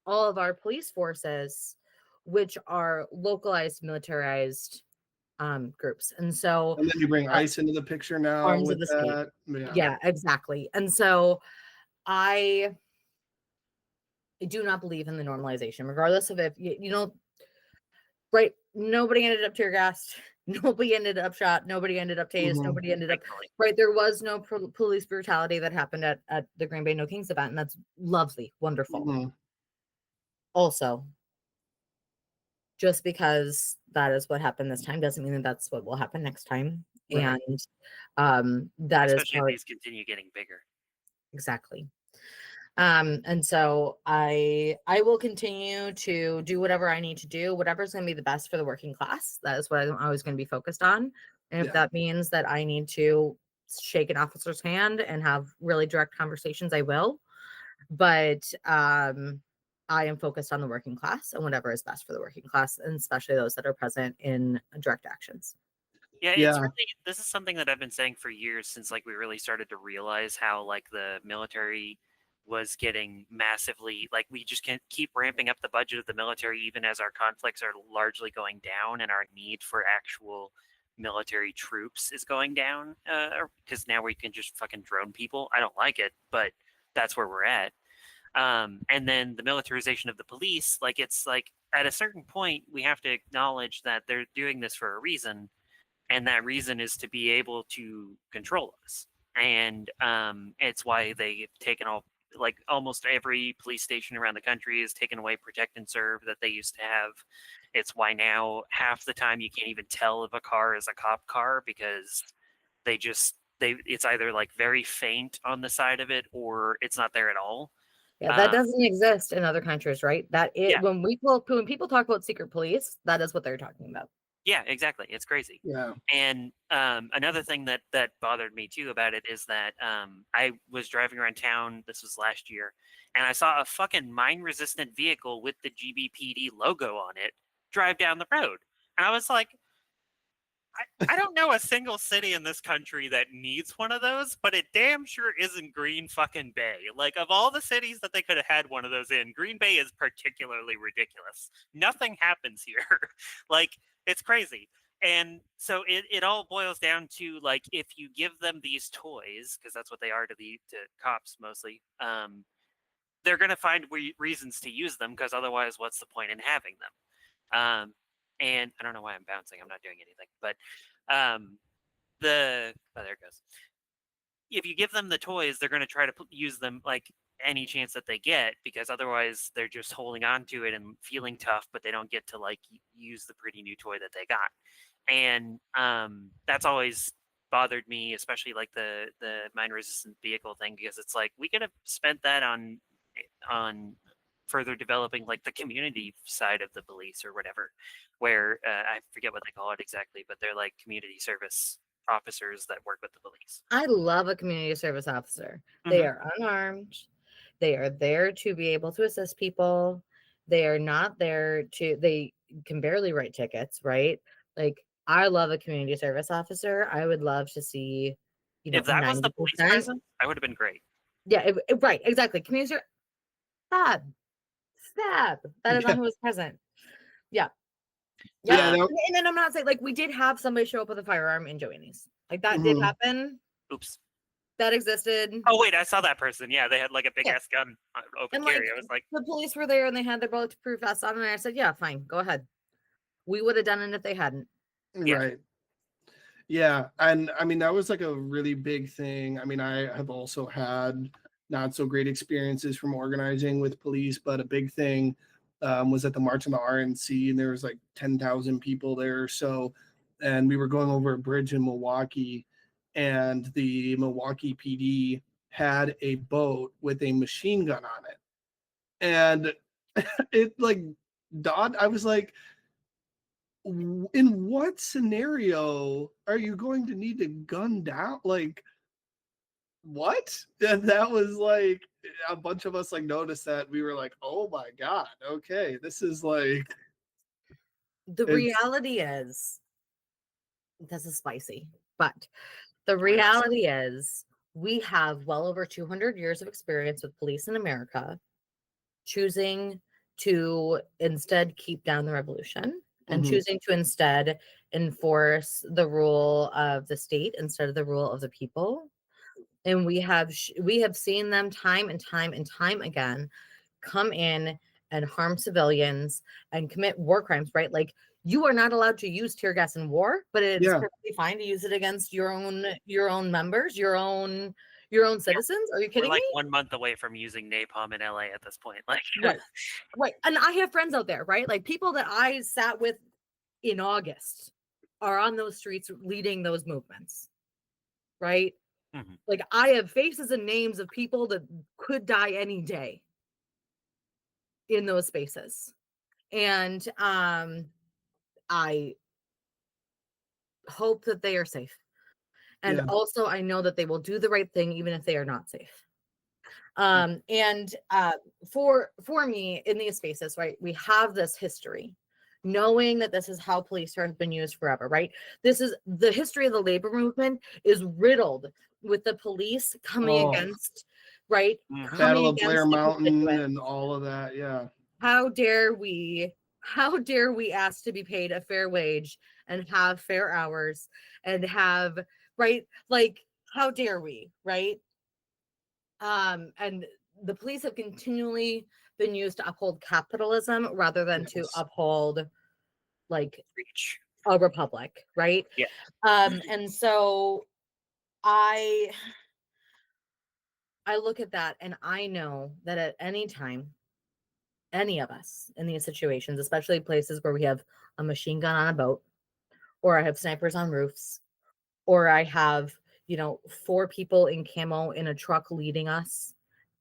all of our police forces, which are localized, militarized groups. And so and then you bring ICE into the picture now arms with of the that. state. Yeah, exactly. And so I do not believe in the normalization, regardless of if you know, right? Nobody ended up tear gassed. Nobody ended up shot. Nobody ended up tased. Nobody ended up right. There was no police brutality that happened at the Green Bay NoKings event, and that's lovely, wonderful. Also, just because that is what happened this time doesn't mean that that's what will happen next time. Right. And that especially is if these continue getting bigger. Exactly. And so I will continue to do whatever I need to do, whatever's going to be the best for the working class. That is what I'm always going to be focused on. And if that means that I need to shake an officer's hand and have really direct conversations, I will. But I am focused on the working class and whatever is best for the working class, and especially those that are present in direct actions. Yeah, it's really, this is something that I've been saying for years, since like we really started to realize how like the military was getting massively, like we just can't keep ramping up the budget of the military even as our conflicts are largely going down and our need for actual military troops is going down, because now we can just fucking drone people. I don't like it, but that's where we're at. And then the militarization of the police, like it's like at a certain point we have to acknowledge that they're doing this for a reason, and that reason is to be able to control us. And it's why they've taken all, like almost every police station around the country has taken away protect and serve that they used to have. It's why now half the time you can't even tell if a car is a cop car, because it's either like very faint on the side of it or it's not there at all. Yeah, that doesn't exist in other countries, right? When people talk about secret police, that is what they're talking about. Yeah, exactly. It's crazy. Yeah. And another thing that bothered me too about it is that I was driving around town, this was last year, and I saw a fucking mine-resistant vehicle with the GBPD logo on it drive down the road. And I was like, I don't know a single city in this country that needs one of those, but it damn sure isn't Green fucking Bay. Like, of all the cities that they could have had one of those in, Green Bay is particularly ridiculous. Nothing happens here. Like, it's crazy. And so it all boils down to, like, if you give them these toys, because that's what they are to cops mostly, they're going to find reasons to use them, because otherwise what's the point in having them? And I don't know why I'm bouncing. I'm not doing anything. But there it goes. If you give them the toys, they're going to try to use them like any chance that they get, because otherwise they're just holding on to it and feeling tough, but they don't get to like use the pretty new toy that they got. And that's always bothered me, especially like the mine resistant vehicle thing, because it's like we could have spent that on further developing like the community side of the police or whatever, where I forget what they call it exactly, but they're like community service officers that work with the police. I love a community service officer. They are unarmed. They are there to be able to assist people. They are not there to, they can barely write tickets, right? Like, I love a community service officer. I would love to see, you know, If that was the police 90%. presence, I would have been great. Yeah, right, exactly. Community service, fab. That is not who was present. Yeah. Yeah. And then I'm not saying, like, we did have somebody show up with a firearm in Joanne's. Like, that did happen. Oops. That existed. Oh wait, I saw that person. Yeah, they had like a big ass gun open And carry. like, I was like, the police were there and they had their bulletproof vests on, and I said, yeah, fine, go ahead. We would have done it if they hadn't. Right. Yeah. And I mean, that was like a really big thing. I mean, I have also had not so great experiences from organizing with police, but a big thing was at the March on the RNC, and there was like 10,000 people there or so. And we were going over a bridge in Milwaukee, and the Milwaukee PD had a boat with a machine gun on it. And it like dawned, I was like, in what scenario are you going to need to gun down? Like, what? And that was like, a bunch of us like noticed that. We were like, oh my God, okay, this is like. The reality is, this is spicy, but the reality is we have well over 200 years of experience with police in America choosing to instead keep down the revolution and choosing to instead enforce the rule of the state instead of the rule of the people. And we have seen them time and time and time again come in and harm civilians and commit war crimes, right? Like, you are not allowed to use tear gas in war, but it's perfectly fine to use it against your own members, your own citizens. Are you kidding we're like me? 1 month away from using napalm in LA at this point. Like, right. And I have friends out there, right? Like, people that I sat with in August are on those streets leading those movements, right? Like, I have faces and names of people that could die any day in those spaces. And I hope that they are safe. And also, I know that they will do the right thing even if they are not safe. And for me in these spaces, right, we have this history, knowing that this is how police have been used forever, right? This is the history of the labor movement is riddled with the police coming against, right? Battle of Blair Mountain and all of that. Yeah. How dare we ask to be paid a fair wage and have fair hours and have, right? Like, how dare we, right? And the police have continually been used to uphold capitalism rather than to uphold like a republic, right? Yeah. And so I look at that and I know that at any time, any of us in these situations, especially places where we have a machine gun on a boat, or I have snipers on roofs, or I have, 4 people in camo in a truck leading us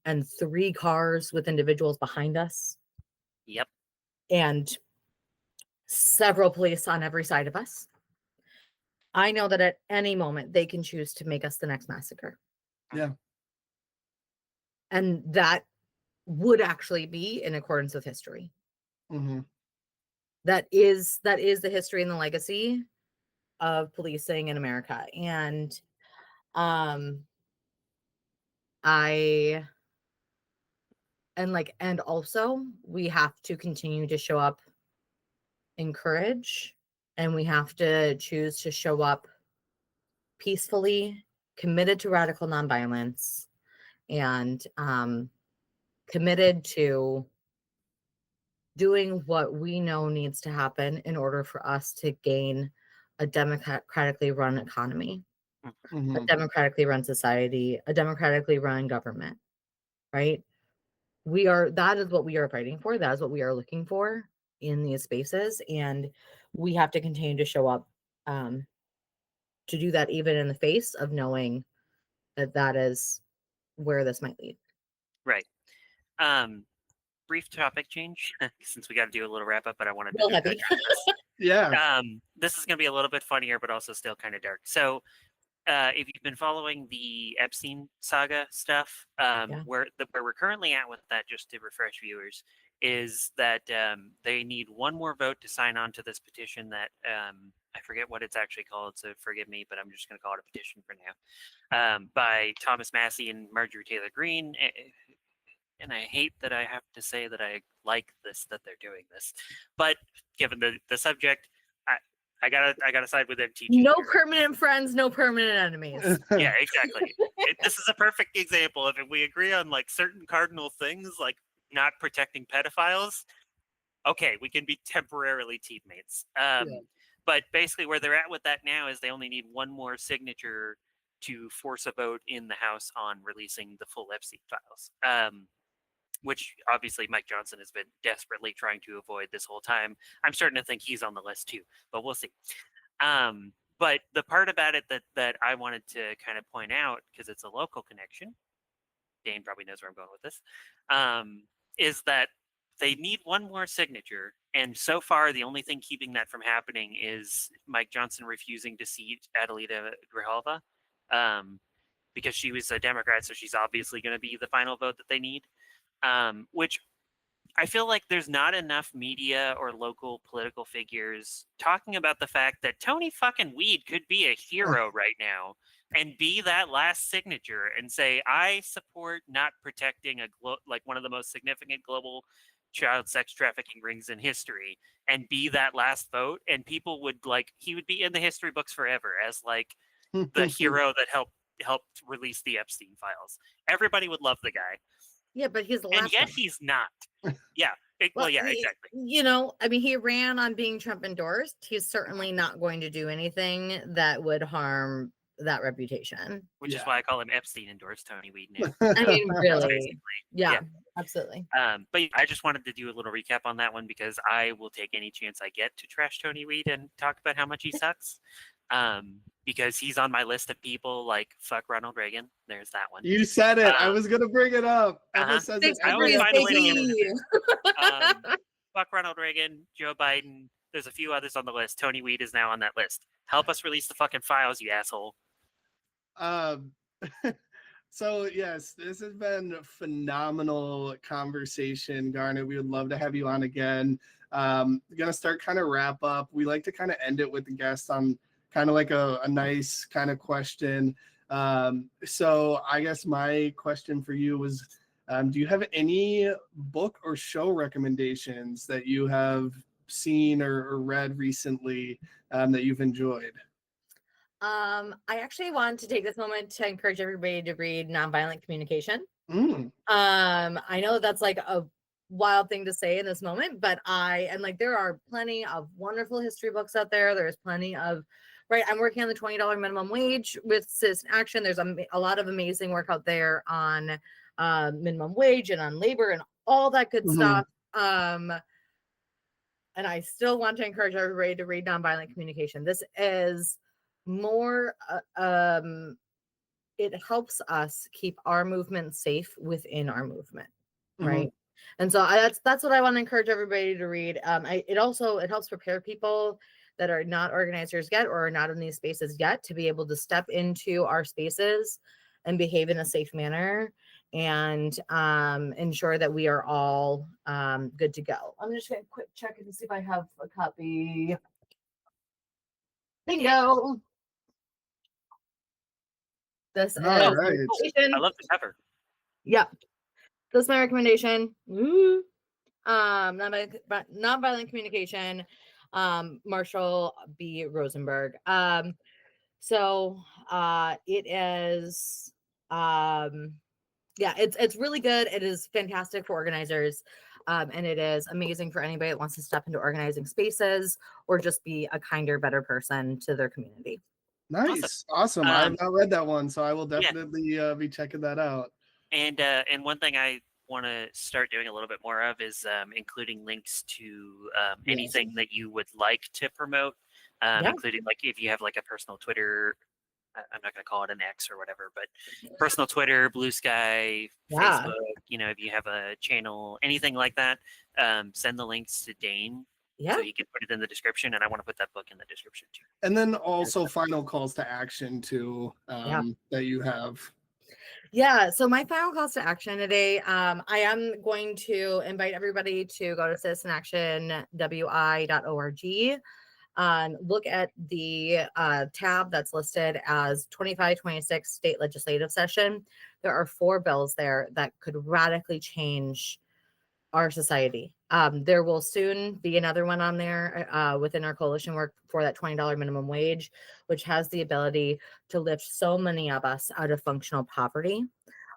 and 3 cars with individuals behind us. Yep. And several police on every side of us. I know that at any moment they can choose to make us the next massacre. Yeah. And that would actually be in accordance with history. That is the history and the legacy of policing in America. And and also we have to continue to show up in courage, and we have to choose to show up peacefully, committed to radical nonviolence, and committed to doing what we know needs to happen in order for us to gain a democratically run economy, a democratically run society, a democratically run government, right? That is what we are fighting for. That is what we are looking for in these spaces. And we have to continue to show up to do that, even in the face of knowing that is where this might lead. Right. Brief topic change since we got to do a little wrap up, but I wanted to Real heavy. Yeah. This is going to be a little bit funnier, but also still kind of dark. So, if you've been following the Epstein saga stuff, where we're currently at with that, just to refresh viewers, is that they need one more vote to sign on to this petition that I forget what it's actually called, so forgive me, but I'm just going to call it a petition for now, by Thomas Massey and Marjorie Taylor Greene. And I hate that I have to say that I like this, that they're doing this, but given the subject, I gotta side with them teaching. No permanent friends, no permanent enemies. Yeah, exactly. This is a perfect example of if we agree on like certain cardinal things, like not protecting pedophiles. Okay, we can be temporarily teammates. But basically, where they're at with that now is they only need one more signature to force a vote in the House on releasing the full Epstein files. Which obviously Mike Johnson has been desperately trying to avoid this whole time. I'm starting to think he's on the list too, but we'll see. But the part about it that I wanted to kind of point out, because it's a local connection, Dane probably knows where I'm going with this, is that they need one more signature. And so far, the only thing keeping that from happening is Mike Johnson refusing to seat Adelita Grijalva, because she was a Democrat, so she's obviously going to be the final vote that they need. Which I feel like there's not enough media or local political figures talking about the fact that Tony fucking Wied could be a hero right now and be that last signature and say, I support not protecting like one of the most significant global child sex trafficking rings in history, and be that last vote. And people would he would be in the history books forever as like the hero that helped release the Epstein files. Everybody would love the guy. Yeah, but he's the last and yet one. He's not. Yeah. Exactly. You know, I mean, he ran on being Trump endorsed. He's certainly not going to do anything that would harm that reputation. Which is why I call him Epstein endorsed Tony Wied now. I mean, really. Yeah, absolutely. But I just wanted to do a little recap on that one because I will take any chance I get to trash Tony Wied and talk about how much he sucks. Because he's on my list of people like fuck Ronald Reagan. There's that one. You said it. I was gonna bring it up. Emma says it I always find a way to get it in there. Fuck Ronald Reagan, Joe Biden. There's a few others on the list. Tony Wied is now on that list. Help us release the fucking files, you asshole. So yes, this has been a phenomenal conversation, Garnet. We would love to have you on again. Gonna start kind of wrap up. We like to kind of end it with the guests on kind of like a nice kind of question. So I guess my question for you was, do you have any book or show recommendations that you have seen or read recently that you've enjoyed? I actually want to take this moment to encourage everybody to read Nonviolent Communication. I know that's like a wild thing to say in this moment, but there are plenty of wonderful history books out there. There's plenty of I'm working on the $20 minimum wage with Citizen Action. There's a lot of amazing work out there on minimum wage and on labor and all that good stuff. And I still want to encourage everybody to read Nonviolent Communication. This is more, it helps us keep our movement safe within our movement, right? And so that's what I want to encourage everybody to read. It helps prepare people that are not organizers yet or are not in these spaces yet to be able to step into our spaces and behave in a safe manner and ensure that we are all good to go. I'm just going to quick check and see if I have a copy. Bingo. This is right. I love the cover. Yeah. This is my recommendation. Nonviolent Communication. Marshall B. Rosenberg. So it is it's really good. It is fantastic for organizers. And it is amazing for anybody that wants to step into organizing spaces or just be a kinder, better person to their community. Nice. Awesome. I have not read that one, so I will definitely be checking that out. And one thing I want to start doing a little bit more of is including links to anything that you would like to promote, including like if you have like a personal Twitter, I'm not going to call it an X or whatever, but personal Twitter, Blue Sky, Facebook, if you have a channel, anything like that, send the links to Dane. So he can put it in the description, and I want to put that book in the description too. And then also final calls to action too that you have. Yeah, so my final calls to action today, I am going to invite everybody to go to citizenactionwi.org. Look at the tab that's listed as 25-26 state legislative session. There are 4 bills there that could radically change our society. There will soon be another one on there within our coalition work for that $20 minimum wage, which has the ability to lift so many of us out of functional poverty.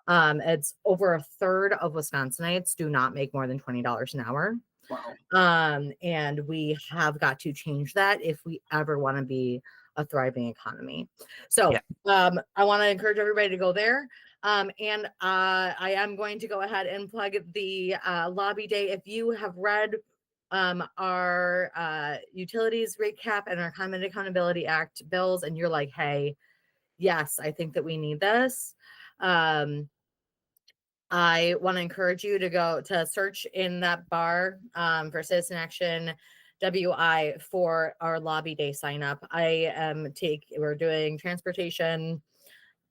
It's over a third of Wisconsinites do not make more than $20 an hour. Wow. And we have got to change that if we ever want to be a thriving economy. So I want to encourage everybody to go there. And I am going to go ahead and plug the lobby day. If you have read our utilities rate cap and our Climate Accountability Act bills, and you're like, hey, yes, I think that we need this. I want to encourage you to go to search in that bar for Citizen Action WI for our lobby day sign up. We're doing transportation,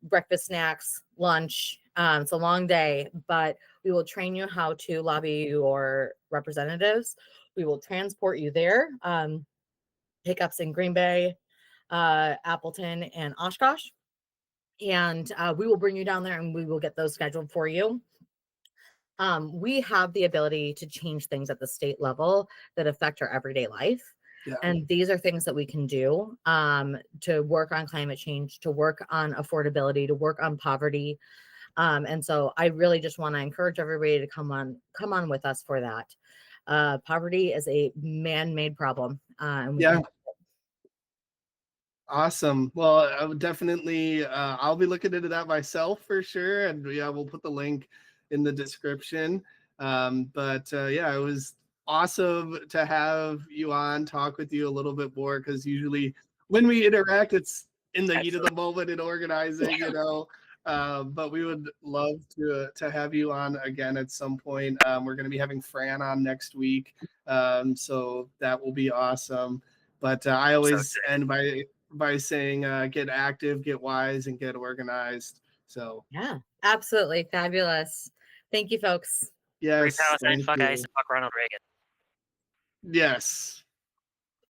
breakfast, snacks, lunch. It's a long day, but we will train you how to lobby your representatives. We will transport you there. Pickups in Green Bay, Appleton, and Oshkosh. And we will bring you down there and we will get those scheduled for you. We have the ability to change things at the state level that affect our everyday life. Yeah. And these are things that we can do to work on climate change, to work on affordability, to work on poverty. And so I really just want to encourage everybody to come on with us for that. Poverty is a man-made problem. Awesome. Well, I would definitely, I'll be looking into that myself for sure. And yeah, we'll put the link in the description. But yeah, it was awesome to have you on, talk with you a little bit more, because usually when we interact, it's in the heat of the moment in organizing, you know. But we would love to have you on again at some point. We're going to be having Fran on next week. So that will be awesome. But I always end by saying get active, get wise, and get organized. So yeah, absolutely fabulous. Thank you, folks. Yes. Free Palestine, fuck ICE, and fuck Ronald Reagan. Yes.